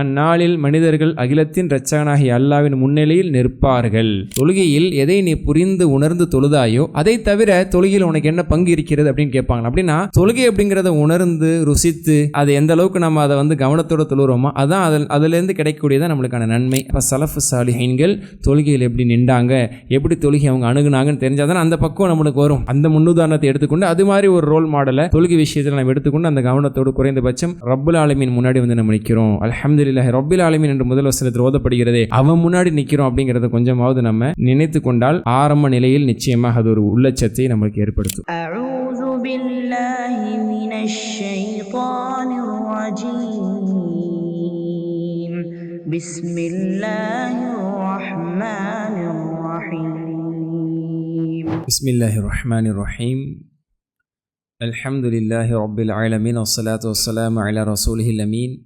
அந்நாளில் மனிதர்கள் அகிலத்தின் இரட்சகனாகிய அல்லாஹ்வின் முன்னிலையில் நிற்பார்கள். தொழுகையில் எதை நீ புரிந்து உணர்ந்து தொழுதாயோ அதை தவிர தொழுகையில் உனக்கு என்ன பங்கு இருக்கிறது அப்படின்னு கேட்பாங்க. அப்படின்னா தொழுகை அப்படிங்கிறத உணர்ந்து ருசித்து அது எந்த அளவுக்கு நம்ம அதை கவனத்தோட தொழுகிறோமோ அதான் அதுலேருந்து கிடைக்கக்கூடியதான் நம்மளுக்கான நன்மை. அப்போ சலஃபு சாலிஹீன்கள் தொழுகையில் எப்படி நின்றாங்க, எப்படி தொழுகை அவங்க அணுகுனாங்கன்னு தெரிஞ்சாதான் அந்த பக்கம் நம்மளுக்கு வரும். அந்த முன்னுதாரணத்தை எடுத்துக்கொண்டு அது மாதிரி ஒரு ரோல் மாடலை தொழுகை விஷயத்தில் நம்ம எடுத்துக்கொண்டு அந்த கவனத்தோடு குறைந்தபட்சம் ரப்புல் ஆலமீன் முன்னாடி நம்ம நிற்கிறோம். அல்ஹம்துலில்லாஹி ரப்பில் ஆலமீன் என்று முதல் வசனத்தில் ஓதப்படுகிறதே, அவன் முன்னாடி நிற்கிறோம் அப்படிங்கிறத கொஞ்சமாவது நம்ம நினைத்து கொண்டால் ஆரம்ப நிலையில் நிச்சயமாக அது ஒரு உள்ளச்சத்தை நமக்கு ஏற்படுத்தும். அஊது பில்லாஹி மினஷ் ஷைத்தானிர் ரஜீம். பிஸ்மில்லாஹிர் ரஹ்மானிர் ரஹீம். பிஸ்மில்லாஹிர் ரஹ்மானிர் ரஹீம். அல்ஹம்துலில்லாஹி ரப்பில் ஆலமீன் வஸ்ஸலாத்து வஸ்ஸலாமு அலா ரசூலிஹில் அமீன்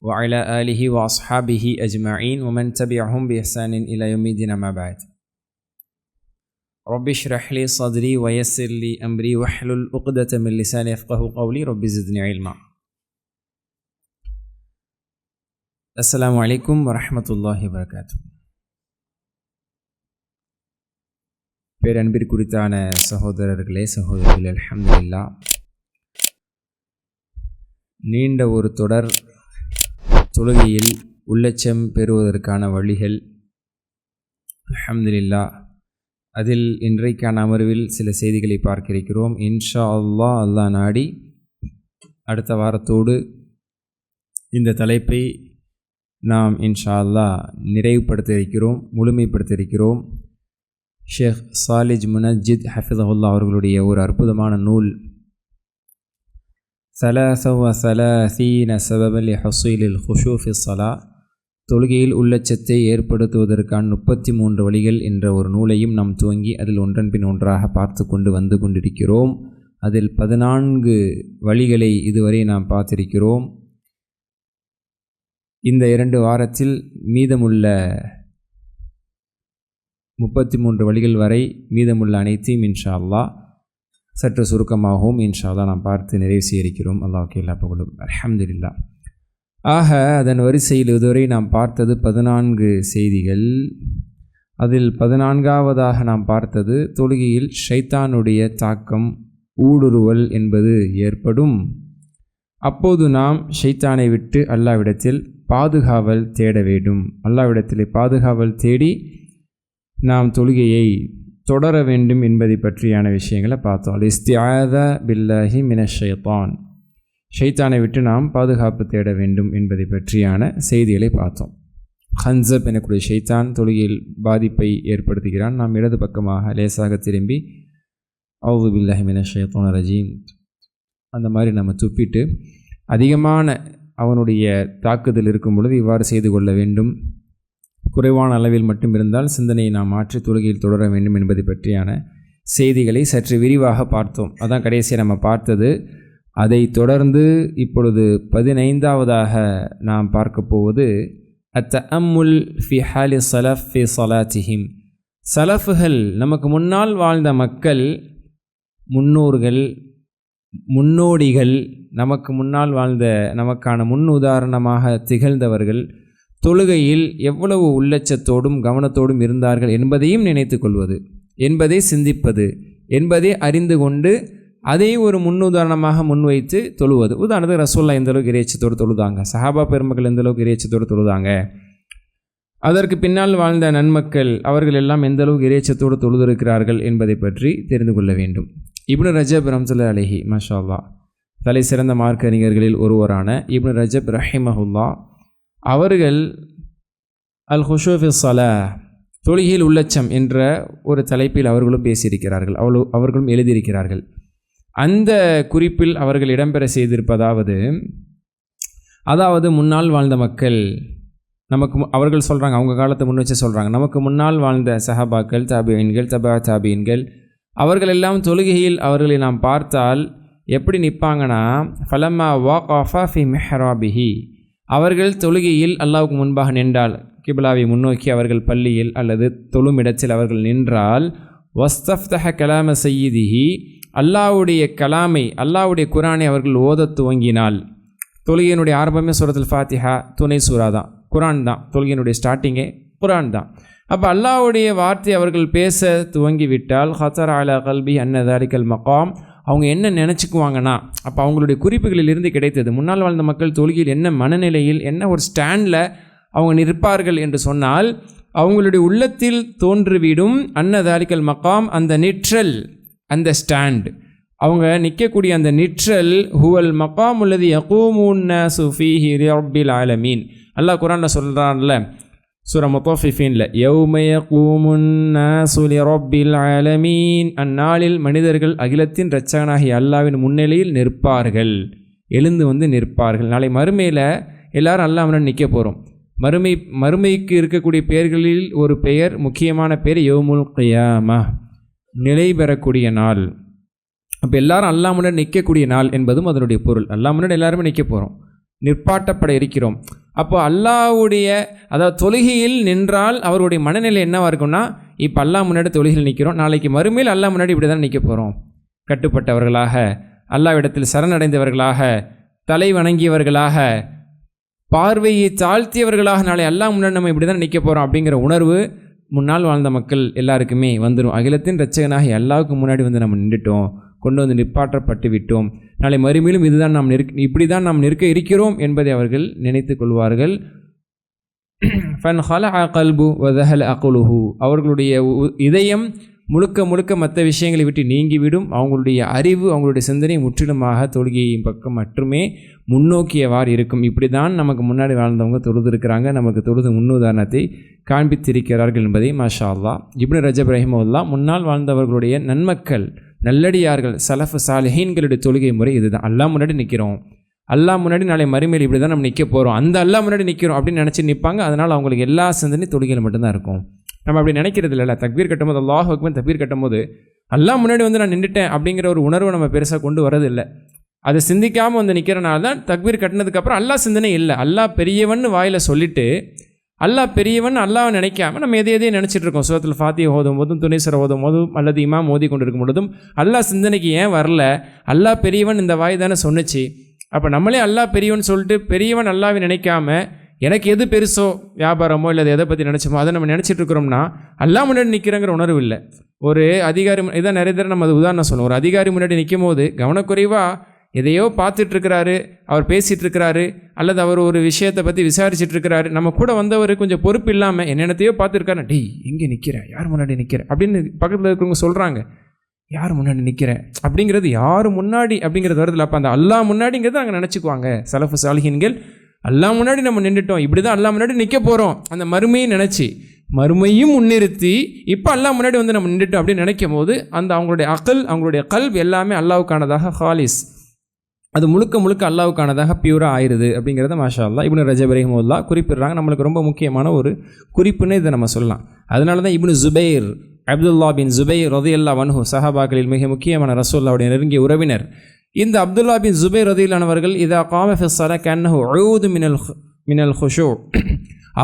وعلى آله وأصحابه أجمعين ومن تبعهم بإحسان إلى يوم الدين أما بعد. رب اشرح لي صدري ويسر لي أمري واحلل عقدة من لساني يفقهوا قولي رب زدني علما. السلام عليكم ورحمة الله وبركاته. பேரன்பிற்கு குறித்தான சகோதரர்களே சகோதரிகளே, அல்ஹம்துலில்லாஹ் நீண்ட ஒரு தொடர் தொழுகையில் உள்ளச்சம் பெறுவதற்கான வழிகள். அல்ஹம்துலில்லாஹ் அதில் இன்றைக்கான அமர்வில் சில செய்திகளை பார்க்க இருக்கிறோம். இன்ஷா அல்லாஹ் நாடி அடுத்த வாரத்தோடு இந்த தலைப்பை நாம் இன்ஷா அல்லாஹ் நிறைவுபடுத்த இருக்கிறோம், முழுமைப்படுத்த இருக்கிறோம். ஷேக் சாலிஜ் முனஜித் ஹஃபிதஹுல்லாஹ் அவர்களுடைய ஒரு அற்புதமான நூல் ثلاثين سببا لحصول الخشوع في الصلاة, தொழுகையில் உள்ளச்சத்தை ஏற்படுத்துவதற்கான 33 வழிகள் என்ற ஒரு நூலையும் நாம் துவங்கி அதில் ஒன்றன் பின் ஒன்றாக பார்த்து கொண்டு வந்து கொண்டிருக்கிறோம். அதில் 14 வழிகளை இதுவரை நாம் பார்த்திருக்கிறோம். இந்த 2 வாரத்தில் மீதமுள்ள 33 வழிகள் வரை மீதமுள்ள அனைத்தையும் இன்ஷா அல்லாஹ் சற்று சுருக்கமாகவும் இன்ஷா அல்லாஹ் நாம் பார்த்து நிறைவு செய்ய இருக்கிறோம். அல்லாஹ்வுக்கு எல்லா புகழும். அல்ஹம்துலில்லாஹ். ஆக அதன் வரிசையில் இதுவரை நாம் பார்த்தது 14 செய்திகள். அதில் 14வதாக நாம் பார்த்தது தொழுகையில் ஷைத்தானுடைய தாக்கம் ஊடுருவல் என்பது ஏற்படும். அப்போது நாம் ஷைத்தானை விட்டு அல்லாஹ்விடத்தில் பாதுகாவல் தேட வேண்டும். அல்லாஹ்விடத்தில் பாதுகாவல் தேடி நாம் தொழுகையை தொடர வேண்டும் என்பதை பற்றியான விஷயங்களை பார்த்தோம். இஸ்திஆதா பில்லாஹி மினஷ் ஷைத்தான், ஷைத்தானை விட்டு நாம் பாதுகாப்பு தேட வேண்டும் என்பதை பற்றியான செய்திகளை பார்த்தோம். ஹன்சப் எனக்கூடிய ஷைத்தான் தொழுகையில் பாதிப்பை ஏற்படுத்துகிறான். நாம் இடது பக்கமாக லேசாக திரும்பி அஊது பில்லாஹி மினஷ் ஷைத்தானிர் ரஜீம் அந்த மாதிரி நம்ம துப்பிட்டு அதிகமான அவனுடைய தாக்குதல் இருக்கும் பொழுது இவ்வாறு செய்து கொள்ள வேண்டும். குறைவான அளவில் மட்டும் இருந்தால் சிந்தனையை நாம் மாற்றி தொழுகையில் தொடர வேண்டும் என்பதை பற்றியான செய்திகளை சற்று விரிவாக பார்த்தோம். அதான் கடைசியாக நம்ம பார்த்தது. அதை தொடர்ந்து இப்பொழுது 15வதாக நாம் பார்க்க போவது அத்தஅம்முல் ஃபி ஹாலி ஸலஃப் ஃபி ஸலாத்திஹிம். சலஃபுகள், நமக்கு முன்னால் வாழ்ந்த மக்கள், முன்னோர்கள், முன்னோடிகள், நமக்கு முன்னால் வாழ்ந்த நமக்கான முன் உதாரணமாக திகழ்ந்தவர்கள் தொழுகையில் எவ்வளவு உள்ளச்சத்தோடும் கவனத்தோடும் இருந்தார்கள் என்பதையும் நினைத்து கொள்வது, என்பதை சிந்திப்பது, என்பதை அறிந்து கொண்டு அதை ஒரு முன்னுதாரணமாக முன்வைத்து தொழுவது. உதாரணத்துக்கு ரசூலுல்லாஹ் எந்த அளவுக்கு இறைச்சத்தோடு தொழுதாங்க, சஹாபா பெருமக்கள் எந்த அளவுக்கு இறைச்சத்தோடு தொழுதாங்க, அதற்கு பின்னால் வாழ்ந்த நன்மக்கள் அவர்கள் எல்லாம் எந்த அளவுக்கு இறைச்சத்தோடு தொழுதிருக்கிறார்கள் என்பதை பற்றி தெரிந்து கொள்ள வேண்டும். இப்னு ரஜப் ரஹ்மத்துல்லாஹி அலைஹி, மாஷா அல்லாஹ், தலை சிறந்த மார்க்க அறிஞர்களில் ஒருவரான இப்னு ரஜப் ரஹிமஹுல்லாஹ் அவர்கள் அல் ஹுஷூ ஃபி ஸலாஹ், தொழுகையில் உள்ளச்சம் என்ற ஒரு தலைப்பில் அவர்களும் பேசியிருக்கிறார்கள், அவர்களும் எழுதியிருக்கிறார்கள். அந்த குறிப்பில் அவர்கள் இடம்பெற செய்திருப்பதாவது முன்னால் வாழ்ந்த மக்கள் நமக்கு, அவர்கள் சொல்கிறாங்க, அவங்க காலத்தை முன் வச்சு சொல்கிறாங்க, நமக்கு முன்னால் வாழ்ந்த சஹாபாக்கள், தாபிஈன்கள், தபா தாபிஈன்கள் அவர்கள் எல்லாம் தொழுகையில் அவர்களை நாம் பார்த்தால் எப்படி நிற்பாங்கன்னா, ஃபலம்மா வாகஃபா ஃபி மிஹ்ராபிஹி, அவர்கள் தொழுகையில் அல்லாஹ்வுக்கு முன்பாக நின்றால், கிப்லாவை முன்னோக்கி அவர்கள் பள்ளியில் அல்லது தொழும் இடத்தில் அவர்கள் நின்றால், வஸ்தஃப்தஹ கலாம சய்யிதிஹி, அல்லாஹ்வுடைய கலாமை, அல்லாஹ்வுடைய குர்ஆனை அவர்கள் ஓதத் துவங்கினால், தொழுகையினுடைய ஆரம்பமே சூரத்துல் ஃபாத்திஹா, துணை சூரா தான், குரான் தான். தொழுகையினுடைய ஸ்டார்டிங்கே குரான் தான். அப்போ அல்லாஹ்வுடைய வார்த்தை அவர்கள் பேச துவங்கிவிட்டால் ஹசர் அலா கல்பி அன்னதாரிக்கல் மகாம், அவங்க என்ன நினச்சிக்குவாங்கன்னா, அப்போ அவங்களுடைய குறிப்புகளிலிருந்து கிடைத்தது முன்னால் வாழ்ந்த மக்கள் தொழுகையில் என்ன மனநிலையில் என்ன ஒரு ஸ்டாண்டில் அவங்க நிற்பார்கள் என்று சொன்னால், அவங்களுடைய உள்ளத்தில் தோன்றிவிடும் அன்னதாரிக்கல் மகாம், அந்த நிற்றல், அந்த ஸ்டாண்ட், அவங்க நிற்கக்கூடிய அந்த நிற்றல், ஹுவல் மகாம் உள்ளது யகூமுன் நாஸு ஃபீஹி லிரப்பில் ஆலமீன். அல்லாஹ் குர்ஆனில் சொல்கிறான்ல சூரா முத்தஃபிஃபீன்ல, யௌம யகூமுன் நாஸு லிரப்பில் ஆலமீன், அந்நாளில் மனிதர்கள் அகிலத்தின் இரட்சகனாகிய அல்லாஹ்வின் முன்னிலையில் நிற்பார்கள், எழுந்து நிற்பார்கள். நாளை மறுமையில் எல்லாரும் அல்லாஹ் முன்னாடி நிற்க போகிறோம். மறுமைக்கு இருக்கக்கூடிய பெயர்களில் ஒரு பெயர், முக்கியமான பெயர் யௌமுல் கியாமா, நிலை பெறக்கூடிய நாள். அப்போ எல்லாரும் அல்லாஹ் முன்னாடி நிற்கக்கூடிய நாள் என்பதும் அதனுடைய பொருள். அல்லாஹ் முன்னாடி எல்லாருமே நிற்க போகிறோம், நிற்பாட்டப்பட இருக்கிறோம். அப்போ அல்லாஹ்வுடைய, அதாவது தொழுகையில் நின்றால் அவருடைய மனநிலை என்னவாக இருக்கும்னா, இப்போ அல்லாஹ் முன்னாடி தொழுகையில் நிற்கிறோம், நாளைக்கு மறுமையில் அல்லாஹ் முன்னாடி இப்படி தான் நிற்க போகிறோம். கட்டுப்பட்டவர்களாக, அல்லாஹ்விடத்தில் சரணடைந்தவர்களாக, தலை வணங்கியவர்களாக, பார்வையை தாழ்த்தியவர்களாக நாளை அல்லாஹ் முன்னாடி நம்ம இப்படி தான் நிற்க போகிறோம் அப்படிங்கிற உணர்வு முன்னால் வாழ்ந்த மக்கள் எல்லாருக்குமே வந்துடும். அகிலத்தின் இரட்சகனாகி அல்லாஹ்வுக்கு முன்னாடி நம்ம நின்றுட்டோம், கொண்டு நிற்பாற்றப்பட்டு விட்டோம், நாளை மறுமையிலும் இதுதான் நாம் இப்படி தான் நாம் நிற்க இருக்கிறோம் என்பதை அவர்கள் நினைத்து கொள்வார்கள். ஃபன் ஹலஅ கல்பு வதஹல் அக்லுஹு, அவர்களுடைய இதயம் முழுக்க மற்ற விஷயங்களை விட்டு நீங்கிவிடும். அவங்களுடைய அறிவு, அவங்களுடைய சிந்தனை முற்றிலுமாக தொழுகையின் பக்கம் மட்டுமே முன்னோக்கியவாறு இருக்கும். இப்படி தான் நமக்கு முன்னாடி வாழ்ந்தவங்க தொழுதுருக்கிறாங்க, நமக்கு தொழுது முன்னுதாரணத்தை காண்பித்திருக்கிறார்கள் என்பதை மாஷா அல்லாஹ் இப்னு ரஜப் ரஹிமஹுல்லாஹ் முன்னால் வாழ்ந்தவர்களுடைய நன்மக்கள், நல்லடியார்கள், சலஃப் சாலிஹீன்களுடைய தொழுகை முறை இதுதான். அல்லாஹ் முன்னாடி நிற்கிறோம், அல்லாஹ் முன்னாடி நாளை மறுமையில் இப்படி தான் நம்ம நிற்க போகிறோம், அந்த அல்லாஹ் முன்னாடி நிற்கிறோம் அப்படின்னு நினச்சி நிற்பாங்க. அதனால் அவங்களுக்கு எல்லா சிந்தனை தொழுகையில் மட்டும்தான் இருக்கும். நம்ம அப்படி நினைக்கிறது இல்லை. தக்பீர் கட்டும்போது, அல்லாஹ் அக்பர் தக்பீர் கட்டும்போது அல்லாஹ் முன்னாடி நான் நின்றுட்டேன் அப்படிங்கிற ஒரு உணர்வை நம்ம பெருசாக கொண்டு வரதில்லை. அதை சிந்திக்காமல் நிற்கிறனால தான் தக்பீர் கட்டினதுக்கப்புறம் அல்லாஹ் சிந்தனை இல்லை. அல்லாஹ் பெரியவன் வாயில் சொல்லிவிட்டு, அல்லாஹ் பெரியவன் அல்லாஹ் நினைக்காமல் நம்ம எதையும் நினச்சிட்டு இருக்கோம். சூரத்துல் ஃபாத்திஹா ஓதும் போதும், துணைசர ஓதும் போதும், அல்லது இமாம் ஓதி கொண்டு இருக்கும் பொழுதும் அல்லாஹ் சிந்தனைக்கு ஏன் வரல? அல்லாஹ் பெரியவன் இந்த வாய் தானே சொன்னிச்சு. அப்போ நம்மளே அல்லாஹ் பெரியவன் சொல்லிட்டு பெரியவன் அல்லாஹ்வை நினைக்காம எனக்கு எது பெருசோ, வியாபாரமோ இல்லை எதை பற்றி நினச்சோமோ அதை நம்ம நினச்சிட்டு இருக்கிறோம்னா அல்லாஹ் முன்னாடி நிற்கிறங்கிற உணர்வு இல்லை. ஒரு அதிகாரி, இதான் நிறைய தடவை நம்ம அது உதாரணம் சொல்லுவோம். ஒரு அதிகாரி முன்னாடி நிற்கும் போது கவனக்குறைவாக எதையோ பார்த்துட்ருக்கிறாரு, அவர் பேசிகிட்டு இருக்கிறாரு, அல்லது அவர் ஒரு விஷயத்தை பற்றி விசாரிச்சுட்டு இருக்கிறாரு. நம்ம கூட வந்தவர் கொஞ்சம் பொறுப்பு இல்லாமல் என்னென்னத்தையோ பார்த்துருக்காரு. டேய் எங்கே நிற்கிறேன், யார் முன்னாடி நிற்கிறேன் அப்படின்னு பக்கத்தில் இருக்கிறவங்க சொல்கிறாங்க. யார் முன்னாடி நிற்கிறேன் அப்படிங்கிறது, யார் முன்னாடி அப்படிங்கிறது வருதுல. அப்போ அந்த அல்லாஹ் முன்னாடிங்கிறது அங்கே நினச்சிக்குவாங்க சலஃபு சாலிஹீன்கள். அல்லாஹ் முன்னாடி நம்ம நின்றுட்டோம், இப்படி தான் அல்லாஹ் முன்னாடி நிற்க போகிறோம், அந்த மறுமையை நினச்சி மறுமையும் முன்னிறுத்தி இப்போ அல்லாஹ் முன்னாடி நம்ம நின்றுட்டோம் அப்படின்னு நினைக்கும் போது அந்த அவங்களுடைய அகல், அவங்களுடைய கல்ப் எல்லாமே அல்லாஹ்வுக்கானதாக ஹாலிஸ், அது முழுக்க அல்லாஹ்வுக்கானதாக பியூராக ஆயிடுது அப்படிங்கிறத மாஷா அல்லாஹ் இப்னு ரஜப் ரஹிமஹுல்லாஹ் குறிப்பிடுறாங்க. நம்மளுக்கு ரொம்ப முக்கியமான ஒரு குறிப்புன்னு இதை நம்ம சொல்லலாம். அதனால தான் இப்னு ஜுபைர், அப்துல்லா பின் ஜுபைர் ரலியல்லாஹு அன்ஹு, சஹாபாக்களில் மிக முக்கியமான ரசூலுல்லாஹ்வுடைய நெருங்கிய உறவினர். இந்த அப்துல்லா பின் ஜுபைர் ரலியல்லாஹு அவர்கள் இதா காம ஃபி ஸலா கன்னஹு உஊது மினல் குஷூ,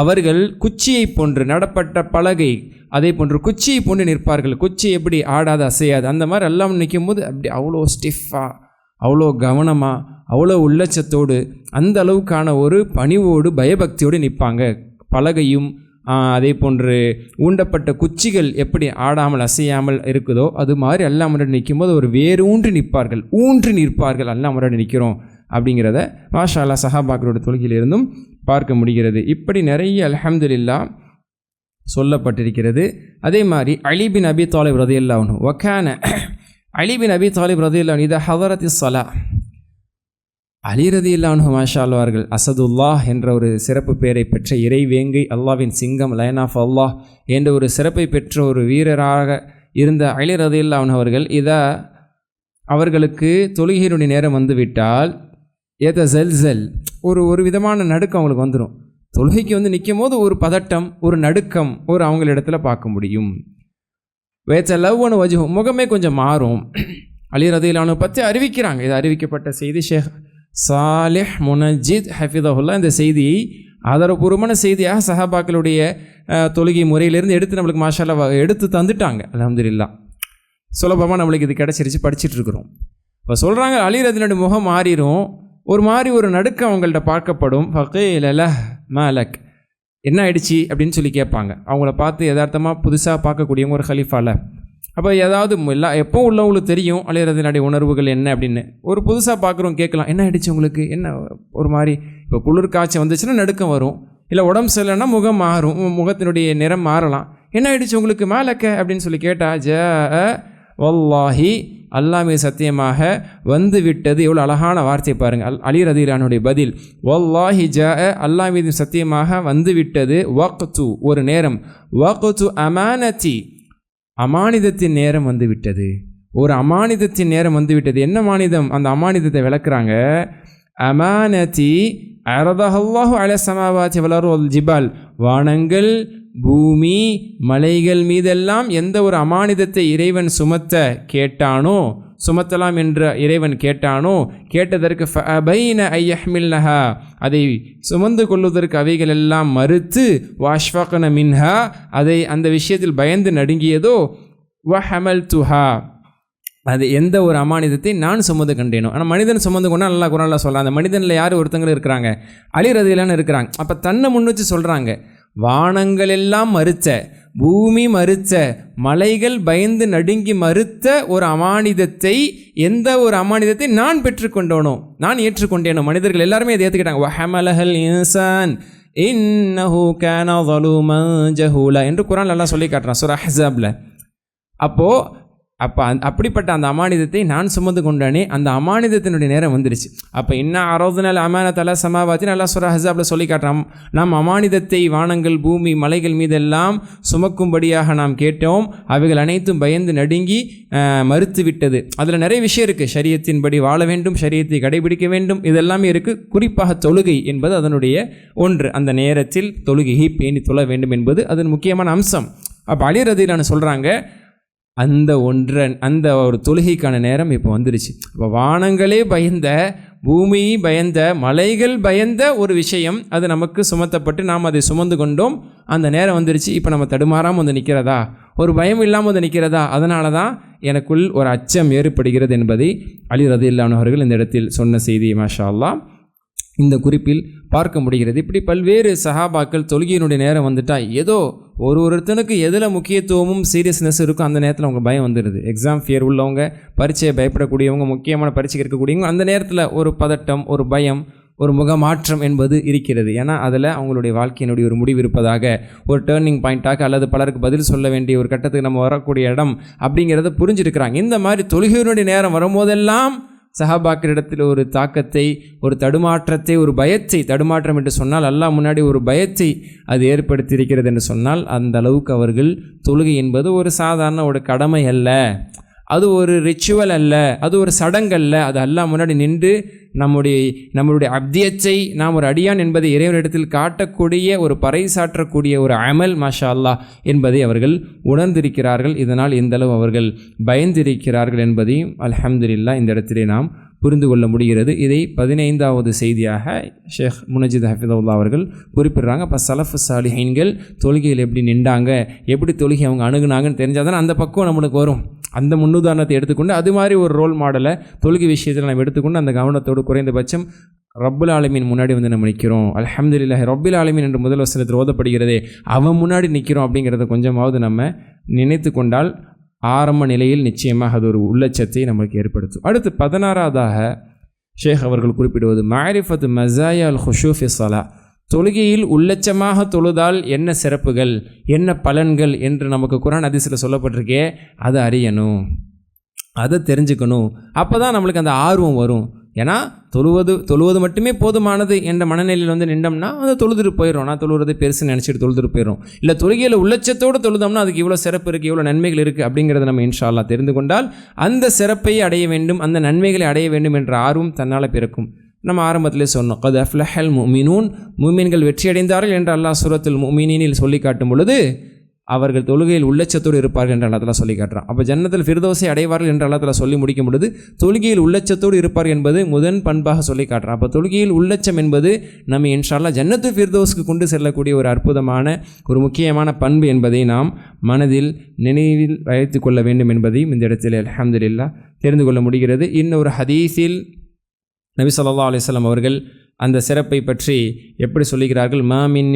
அவர்கள் குச்சியை போன்று, நடப்பட்ட பலகை அதே போன்று குச்சியை போன்று நிற்பார்கள். குச்சி எப்படி ஆடாது அசையாது, அந்த மாதிரி எல்லாம் நிற்கும் போது அப்படி அவ்வளோ ஸ்டிஃபாக, அவ்வளோ கவனமாக, அவ்வளோ உள்ளச்சத்தோடு, அந்த அளவுக்கான ஒரு பணிவோடு பயபக்தியோடு நிற்பாங்க. பலகையும் அதே போன்று ஊண்டப்பட்ட குச்சிகள் எப்படி ஆடாமல் அசையாமல் இருக்குதோ அது மாதிரி அல்லாஹ் முன்னாடி நிற்கும்போது ஒரு வேறு ஊன்றி நிற்பார்கள். அல்லாஹ் முன்னாடி நிற்கிறோம் அப்படிங்கிறத மாஷா அல்லாஹ் சஹாபாக்களோட தொழுகையிலிருந்தும் பார்க்க முடிகிறது. இப்படி நிறைய அல்ஹம்துலில்லாஹ் சொல்லப்பட்டிருக்கிறது. அதே மாதிரி அலி பின் அபி தாலிப் ரலியல்லாஹு அன்ஹு வகான அலி பின் அபி தாலிப் ரலியல்லாஹு அன்ஹு இதா ஹதரத்தி ஸலா, அலி ரலியல்லாஹு அன்ஹு மாஷா அல்லாஹ் அவர்கள் அசதுல்லாஹ் என்ற ஒரு சிறப்பு பெயரை பெற்ற இறைவேங்கை, அல்லாஹ்வின் சிங்கம், லயன் ஆஃப் அல்லாஹ் என்ற ஒரு சிறப்பை பெற்ற ஒரு வீரராக இருந்த அலி ரலியல்லாஹு அன்ஹு அவர்கள் அவர்களுக்கு தொழுகையினுடைய நேரம் வந்துவிட்டால் ஏதல்சல் ஒரு விதமான நடுக்கம் அவங்களுக்கு வந்துடும். தொழுகைக்கு நிற்கும் போது ஒரு பதட்டம், ஒரு நடுக்கம் அவங்களிடத்துல பார்க்க முடியும். வேத்தலவ்வனு வஜ்ஹு, முகமே கொஞ்சம் மாறும். அலி ரலியல்லாஹு அன்ஹு பற்றி அறிவிக்கிறாங்க. இது அறிவிக்கப்பட்ட செய்தி. ஷேக் சாலிஹ் முனஜித் ஹஃபிதஹுல்லாஹ் இந்த செய்தியை ஆதாரபூர்வமான செய்தியாக சஹாபாக்களுடைய தொழுகை முறையிலிருந்து எடுத்து நம்மளுக்கு மாஷா அல்லாஹ் எடுத்து தந்துட்டாங்க. அல்ஹம்துலில்லாஹ் சுலபமாக நம்மளுக்கு இது கிடச்சிருச்சு, படிச்சுட்டு இருக்கிறோம். இப்போ சொல்கிறாங்க அலி ரலியல்லாஹு முகம் மாறிடும், ஒரு மாதிரி ஒரு நடுக்கம் அவங்கள்ட்ட பார்க்கப்படும். ஃபகீல மாலக், என்ன ஆயிடுச்சு அப்படின்னு சொல்லி கேட்பாங்க. அவங்கள பார்த்து யதார்த்தமாக புதுசாக பார்க்கக்கூடியவங்க ஒரு ஹலீஃபாவில். அப்போ ஏதாவது எப்போ உள்ளவங்களுக்கு தெரியும் அலையிறதுனுடைய உணர்வுகள் என்ன அப்படின்னு. ஒரு புதுசாக பார்க்குறவங்க கேட்கலாம், என்ன ஆயிடுச்சு உங்களுக்கு, என்ன ஒரு மாதிரி. இப்போ குளிர் காய்ச்சல் வந்துச்சுன்னா நடுக்கம் வரும், இல்லை உடம்பு சரியில்லைன்னா முகம் மாறும், முகத்தினுடைய நிறம் மாறலாம். என்ன ஆயிடுச்சு உங்களுக்கு மாலக்க அப்படின்னு சொல்லி கேட்டால், ஜ வல்லாஹி, அல்லாஹ்வே சத்தியமாக வந்து விட்டது. எவ்வளோ அழகான வார்த்தை பாருங்கள். அலி ரதியல்லாஹுடைய பதில், வல்லாஹி ஜ, அல்லாஹ் மீது சத்தியமாக வந்து விட்டது. வக்து, ஒரு நேரம். வக்து அமானதி, அமானிதத்தின் நேரம் வந்து விட்டது. ஒரு அமானிதத்தின் நேரம் வந்து விட்டது. என்ன மானிதம்? அந்த அமானிதத்தை விளக்குறாங்க. அமானதி அரதஹல்லாஹு அலா ஸமாவாதி வல் அர்தி வல் ஜிபால், வானங்கள், பூமி, மலைகள் மீதெல்லாம் எந்த ஒரு அமானிதத்தை இறைவன் சுமத்த கேட்டானோ, சுமத்தலாம் என்ற இறைவன் கேட்டானோ, கேட்டதற்கு ஃபஅபைன ஐயஹ்மில்னஹா, அதை சுமந்து கொள்வதற்கு அவைகள் எல்லாம் மறுத்து, வாஷ்ஃபக்ன மின்ஹா, அதை அந்த விஷயத்தில் பயந்து நடுங்கியதோ, வஹமல்துஹா, அது எந்த ஒரு அமானிதத்தை நான் சுமந்து கண்டேனோ. ஆனால் மனிதன் சுமந்து கொண்டா நல்லா குரானில் சொல்லலாம். அந்த மனிதனில் யார் ஒருத்தங்களும் இருக்கிறாங்க, அலி ரதியல்லாஹு இருக்கிறாங்க. அப்போ தன்னை முன்னிச்சு சொல்கிறாங்க, வானங்கள் எல்லாம் மறுத்த, பூமி மறுத்த, மலைகள் பயந்து நடுங்கி மறுத்த ஒரு அமானிதத்தை, எந்த ஒரு அமானிதத்தை நான் பெற்றுக்கொண்டோனோ, நான் ஏற்றுக்கொண்டேனோ. மனிதர்கள் எல்லாருமே இதை ஏற்றுக்கிட்டாங்க. வஹமலஹல் இன்சான் இன்னஹு கான ஸலூமன் ஜஹூலா என்று குர்ஆன் அல்லாஹ் சொல்லி காட்டுறான் சூரா அஹ்ஸாப்ல. அப்போ அப்படிப்பட்ட அந்த அமானிதத்தை நான் சுமந்து கொண்டானே, அந்த அமானிதத்தினுடைய நேரம் வந்துருச்சு. அப்போ இன்னும் அரோதனல் அமானத் அலா ஸமாவாத்தின் அல்லாஹ் சூரா அஹ்ஸாப்ல சொல்லி காட்டுறான். நாம் அமானிதத்தை வானங்கள், பூமி, மலைகள் மீதெல்லாம் சுமக்கும்படியாக நாம் கேட்டோம், அவைகள் அனைத்தும் பயந்து நடுங்கி மறுத்து விட்டது. அதில் நிறைய விஷயம் இருக்குது. ஷரியத்தின்படி வாழ வேண்டும், ஷரியத்தை கடைபிடிக்க வேண்டும், இதெல்லாமே இருக்குது. குறிப்பாக தொழுகை என்பது அதனுடைய ஒன்று. அந்த நேரத்தில் தொழுகையை பேணி தொழ வேண்டும் என்பது அதன் முக்கியமான அம்சம். அப்போ அலி ரதியல்லாஹு சொல்கிறாங்க, அந்த ஒரு தொழுகைக்கான நேரம் இப்போ வந்துருச்சு. இப்போ வானங்களே பயந்த, பூமி பயந்த, மலைகள் பயந்த ஒரு விஷயம் அது நமக்கு சுமத்தப்பட்டு நாம் அதை சுமந்து கொண்டோம். அந்த நேரம் வந்துருச்சு. இப்போ நம்ம தடுமாறாமல் வந்து நிற்கிறதா, ஒரு பயம் இல்லாமல் வந்து நிற்கிறதா? அதனால தான் எனக்குள் ஒரு அச்சம் ஏற்படுகிறது என்பதை அலி ரதியல்லாஹு அவர்கள் இந்த இடத்தில் சொன்ன செய்தி மாஷா அல்லாஹ் இந்த குறிப்பில் பார்க்க முடிகிறது. இப்படி பல்வேறு சஹாபாக்கள் தொழுகையினுடைய நேரம் வந்துட்டால் ஏதோ ஒருத்தனுக்கு எதில் முக்கியத்துவமும் சீரியஸ்னஸ் இருக்கும் அந்த நேரத்தில் அவங்க பயம் வந்துடுது. எக்ஸாம் ஃபியர் உள்ளவங்க, பரீட்சையை பயப்படக்கூடியவங்க, முக்கியமான பரீட்சைக்கு இருக்கக்கூடியவங்க, அந்த நேரத்தில் ஒரு பதட்டம், ஒரு பயம், ஒரு முகமாற்றம் என்பது இருக்கிறது. ஏன்னா அதில் அவங்களுடைய வாழ்க்கையினுடைய ஒரு முடிவு இருப்பதாக, ஒரு டேர்னிங் பாயிண்ட்டாக அல்லது பலருக்கு பதில் சொல்ல வேண்டிய ஒரு கட்டத்துக்கு நம்ம வரக்கூடிய இடம் அப்படிங்கிறத புரிஞ்சிருக்கிறாங்க. இந்த மாதிரி தொழுகையினுடைய நேரம் வரும்போதெல்லாம் சஹாபாக்களிடத்தில் ஒரு தாக்கத்தை, ஒரு தடுமாற்றத்தை, ஒரு பயத்தை, தடுமாற்றம் என்று சொன்னால் அல்லாஹ் முன்னாடி ஒரு பயத்தை அது ஏற்படுத்தியிருக்கிறது என்று சொன்னால், அந்த அளவுக்கு அவர்கள் தொழுகை என்பது ஒரு சாதாரண ஒரு கடமை அல்ல, அது ஒரு ரிச்சுவல் அல்ல, அது ஒரு சடங்கல்ல, அது அல்லாஹ் முன்னாடி நின்று நம்மளுடைய அப்தியத்தை, நாம் ஒரு அடியான் என்பதை இறைவனிடத்தில் காட்டக்கூடிய ஒரு பறைசாற்றக்கூடிய ஒரு அமல் மாஷா அல்லாஹ் என்பதை அவர்கள் உணர்ந்திருக்கிறார்கள். இதனால் எந்தளவு அவர்கள் பயந்திருக்கிறார்கள் என்பதையும் அல்ஹம்துலில்லாஹ் இந்த இடத்திலே நாம் புரிந்து கொள்ள முடிகிறது. இதை 15வது செய்தியாக ஷேக் முனஜித் ஹஃபிதுல்லாஹ் அவர்கள் குறிப்பிடுறாங்க. அப்போ சலஃபு சாலிஹீன்கள் தொழுகையில் எப்படி நின்றாங்க, எப்படி தொழுகை அவங்க அணுகுனாங்கன்னு தெரிஞ்சால் தான் அந்த பக்கம் நம்மளுக்கு வரும். அந்த முன்னுதாரணத்தை எடுத்துக்கொண்டு அது மாதிரி ஒரு ரோல் மாடலை தொழுகை விஷயத்தில் நம்ம எடுத்துக்கொண்டு அந்த கவனத்தோடு குறைந்தபட்சம் ரப்புல் ஆலமீன் முன்னாடி வந்து நம்ம நிற்கிறோம், அல்ஹம்துலில்லாஹ் ரப்புல் ஆலமீன் என்று முதல் வசனத்தில் ஓதப்படுகிறதே, அவன் முன்னாடி நிற்கிறோம் அப்படிங்கிறத கொஞ்சமாவது நம்ம நினைத்து கொண்டால் ஆரம்ப நிலையில் நிச்சயமாக அது ஒரு உள்ளச்சத்தை நமக்கு ஏற்படுத்தும். அடுத்து 16வதாக ஷேக் அவர்கள் குறிப்பிடுவது மாரிஃபத்து மஸாயா அல் ஹுஷூ ஃபி ஸலா, தொழுகையில் உள்ளச்சமாக தொழுதால் என்ன சிறப்புகள், என்ன பலன்கள் என்று நமக்கு குர்ஆன் ஹதீஸில் சொல்லப்பட்டிருக்கே, அதை அறியணும், அதை தெரிஞ்சுக்கணும். அப்போ தான் நம்மளுக்கு அந்த ஆர்வம் வரும். ஏன்னா தொழுவது மட்டுமே போதுமானது என்ற மனநிலையில் வந்து நின்றோம்னா அதை தொழுதுட்டு போயிடும். நான் தொழுவது பெருசுன்னு நினச்சிட்டு தொழுதுட்டு போயிடும். இல்லை தொழுகையில் உள்ளச்சத்தோடு தொழுதோம்னா அதுக்கு இவ்வளோ சிறப்பு இருக்குது, இவ்வளோ நன்மைகள் இருக்குது அப்படிங்கிறத நம்ம இன்ஷா அல்லாஹ் தெரிந்து கொண்டால் அந்த சிறப்பை அடைய வேண்டும், அந்த நன்மைகளை அடைய வேண்டும் என்ற ஆர்வம் தன்னால் பிறக்கும். நம்ம ஆரம்பத்திலே சொன்னோம், கத் அஃப்லஹல் முஃமினூன், முஃமின்கள் வெற்றியடைந்தார்கள் என்று அல்லாஹ் சூரத்துல் முஃமினீனில் சொல்லி காட்டும் பொழுது அவர்கள் தொழுகையில் உள்ளச்சத்தோடு இருப்பார்கள் என்று அல்லாஹ் சொல்லி காட்டுறான். அப்போ ஜன்னத்தில் ஃபிர்தௌஸை அடைவார்கள் என்று அல்லாஹ் சொல்லி முடிக்கும் பொழுது தொழுகையில் உள்ளச்சத்தோடு இருப்பார்கள் என்பது முதன் பண்பாக சொல்லி காட்டுறான். அப்போ தொழுகையில் உள்ளச்சம் என்பது நம்ம இன்ஷா அல்லாஹ் ஜன்னத்து ஃபிர்தௌஸ்க்கு கொண்டு செல்லக்கூடிய ஒரு அற்புதமான ஒரு முக்கியமான பண்பு என்பதை நாம் மனதில் நினைவில் வைத்து கொள்ள வேண்டும் என்பதையும் இந்த இடத்தில் அல்ஹம்துலில்லாஹ் தெரிந்து கொள்ள முடிகிறது. இன்னொரு ஹதீஸில் நபி ஸல்லல்லாஹு அலைஹி வஸல்லம் அவர்கள் அந்த சிறப்பை பற்றி எப்படி சொல்லுகிறார்கள்? மாமின்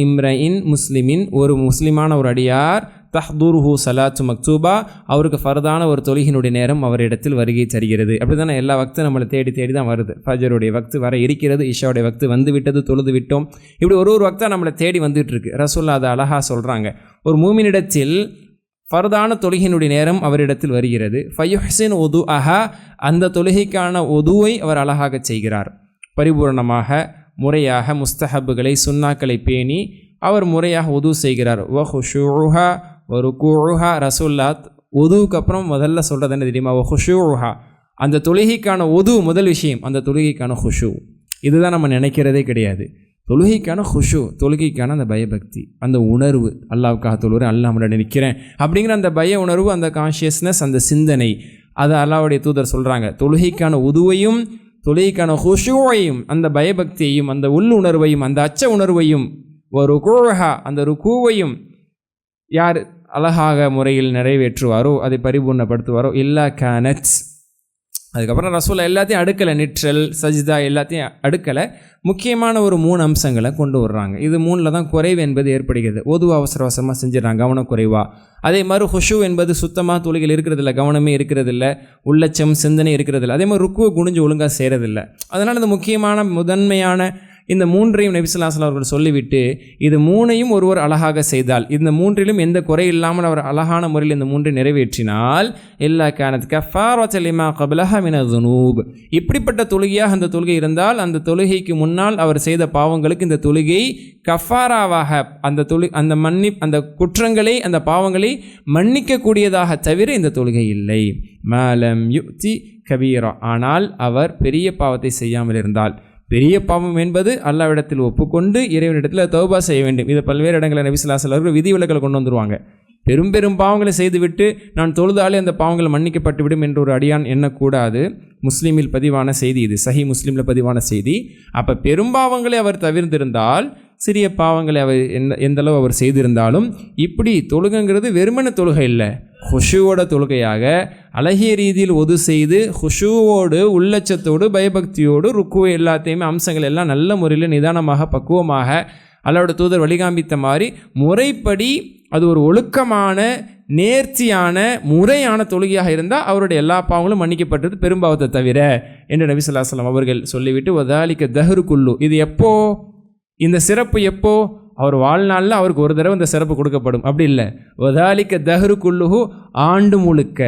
இம்ரைன் முஸ்லிமின், ஒரு முஸ்லிமான ஒரு அடியார், தஹ்துருஹு சலாத்து மக்தூபா, அவருக்கு ஃபர்தான ஒரு தொழுகினுடைய நேரம் அவரிடத்தில் வருகை தருகிறது. அப்படி தானே எல்லா வக்தும் நம்மளை தேடி தேடி தான் வருது. ஃபஜருடைய வக்து வர இருக்கிறது, இஷாவுடைய வக்து வந்து விட்டது, தொழுது விட்டோம். இப்படி ஒரு வக்தாக நம்மளை தேடி வந்துட்டு இருக்கு. ரசூலுல்லாஹ் அதை அழகாக சொல்கிறாங்க. ஒரு மூமினிடத்தில் ஃபர்தான தொழுகினுடைய நேரம் அவரிடத்தில் வருகிறது. ஃபயுஹ்சின் உது அஹா, அந்த தொழுகைக்கான உதுவை அவர் அழகாக செய்கிறார். பரிபூர்ணமாக முறையாக முஸ்தஹப்புகளை சுன்னாக்களை பேணி அவர் முறையாக உது செய்கிறார். வ ஹுஷூஹா வ ருகூஹா, ரசூலுல்லாஹ் உதுவுக்கு அப்புறம் முதல்ல சொல்கிறது என்ன தெரியுமா? வ ஹுஷூஹா, அந்த தொழுகைக்கான உது முதல் விஷயம், அந்த தொழுகைக்கான ஹுஷூ. இதுதான் நம்ம நினைக்கிறதே கிடையாது. தொழுகைக்கான ஹுஷு, தொழுகைக்கான அந்த பயபக்தி, அந்த உணர்வு, அல்லாஹ்வுக்காக தொழுகிறேன், அல்லாஹ் முன்னாடி நிற்கிறேன் அப்படிங்கிற அந்த பய உணர்வு, அந்த கான்ஷியஸ்னஸ், அந்த சிந்தனை, அதை அல்லாஹ்வுடைய தூதர் சொல்கிறாங்க. தொழுகைக்கான உதுவையும் தொழுகைக்கான ஹுஷூவையும், அந்த பயபக்தியையும், அந்த உள்ளுணர்வையும், அந்த அச்ச உணர்வையும், ஒரு ருகூஹா, அந்த ருகூவையும் யார் அழகாக முறையில் நிறைவேற்றுவாரோ, அதை பரிபூர்ணப்படுத்துவாரோ, இல்லா கானத். அதுக்கப்புறம் ரசூலுல்லாஹ் எல்லாத்தையும் அடுக்கலை, நிற்றல் சஜ்தா எல்லாத்தையும் அடுக்கலை, முக்கியமான ஒரு 3 அம்சங்களை கொண்டு வர்றாங்க. இது 3ல் தான் குறைவு என்பது ஏற்படுகிறது. ஓதுவா அவசர அவசரமாக செஞ்சிடறாங்க, கவனம் குறைவா. அதே மாதிரி ஹுஷு என்பது சுத்தமாக தொழுகையில் இருக்கிறதில்ல, கவனமே இருக்கிறதில்ல, உள்ளச்சம் சிந்தனை இருக்கிறதில்ல. அதே மாதிரி ருக்குவை குனிஞ்சு ஒழுங்காக செய்கிறதில்ல. அதனால் இந்த முக்கியமான முதன்மையான இந்த 3ஐயும் நபி ஸல்லல்லாஹு அலைஹி வஸல்லம் அவர்கள் சொல்லிவிட்டு, இது 3ஐயும் ஒருவர் அழகாக செய்தால், இந்த 3லும் எந்த குறை இல்லாமல் அவர் அழகான முறையில் இந்த 3ஐ நிறைவேற்றினால், இல்லா கானத் கஃபாரத்தன் லிமா கப்லஹா மின ذுனூப், இப்படிப்பட்ட தொழுகையாக அந்த தொழுகை இருந்தால், அந்த தொழுகைக்கு முன்னால் அவர் செய்த பாவங்களுக்கு இந்த தொழுகை கஃபாராவாக, அந்த குற்றங்களை, அந்த பாவங்களை மன்னிக்கக்கூடியதாக தவிர இந்த தொழுகை இல்லை. மாலம் யுத்தி கபீரா, ஆனால் அவர் பெரிய பாவத்தை செய்யாமல் இருந்தால், பெரிய பாவம் என்பது அல்லாஹ்விடத்தில் ஒப்புக்கொண்டு இறைவனிடத்தில் தௌபா செய்ய வேண்டும். இதை பல்வேறு இடங்களில் நபி ஸல்லல்லாஹு அலைஹி வஸல்லம் விதிவிலக்கலை கொண்டு வந்துருவாங்க. பெரும் பாவங்களை செய்துவிட்டு நான் தொழுதாலே அந்த பாவங்கள் மன்னிக்கப்பட்டு விடும் என்று ஒரு அடியான் எண்ணக்கூடாது. முஸ்லீமில் பதிவான செய்தி இது, சஹி முஸ்லீமில் பதிவான செய்தி. அப்போ பெரும்பாவங்களை அவர் தவிர்த்திருந்தால், சிறிய பாவங்களை அவர் எந்தளவு அவர் செய்திருந்தாலும், இப்படி தொழுகைங்கிறது வெறுமன தொழுகை இல்லை, ஹுஷுவோட தொழுகையாக அழகிய ரீதியில் ஒது செய்து ஹுஷுவோடு, உள்ளச்சத்தோடு, பயபக்தியோடு, ருக்குவை எல்லாத்தையுமே அம்சங்கள் எல்லாம் நல்ல முறையில் நிதானமாக பக்குவமாக அல்லாஹ்வுடைய தூதர் வழிகாண்பித்த மாதிரி முறைப்படி, அது ஒரு ஒழுக்கமான நேர்த்தியான முறையான தொழுகையாக இருந்தால் அவருடைய எல்லா பாவங்களும் மன்னிக்கப்பட்டது, பெரும்பாவத்தை தவிர என்று நபி ஸல்லல்லாஹு அலைஹி வஸல்லம் அவர்கள் சொல்லிவிட்டு, வதாலிக தஹ்ரு குல்லு, இது எப்போ, இந்த சிறப்பு எப்போ, அவர் வாழ்நாளில் அவருக்கு ஒரு தடவை இந்த சிறப்பு கொடுக்கப்படும், அப்படி இல்லை. வதாலிக்க தஹ்ரு குல்லுஹு, ஆண்டு முழுக்க,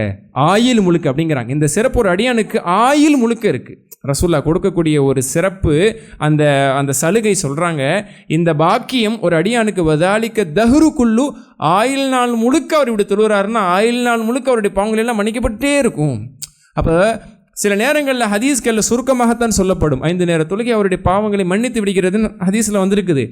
ஆயுள் முழுக்க அப்படிங்கிறாங்க. இந்த சிறப்பு ஒரு அடியானுக்கு ஆயுள் முழுக்க இருக்குது. ரசூலுல்லாஹ் கொடுக்கக்கூடிய ஒரு சிறப்பு, அந்த சலுகை சொல்கிறாங்க. இந்த பாக்கியம் ஒரு அடியானுக்கு வதாலிக்க தஹ்ரு குல்லு, ஆயுள் நாள் முழுக்க அவர் இப்படி தொழுகிறாருன்னா, ஆயுள் நாள் முழுக்க அவருடைய பாவங்கள் எல்லாம் மன்னிக்கப்பட்டே இருக்கும். அப்போ சில நேரங்களில் ஹதீஸ்களில் சுருக்கமாகத்தான் சொல்லப்படும், 5 நேர தொழுகை அவருடைய பாவங்களை மன்னித்து விடுகிறதுன்னு ஹதீஸில் வந்திருக்குது.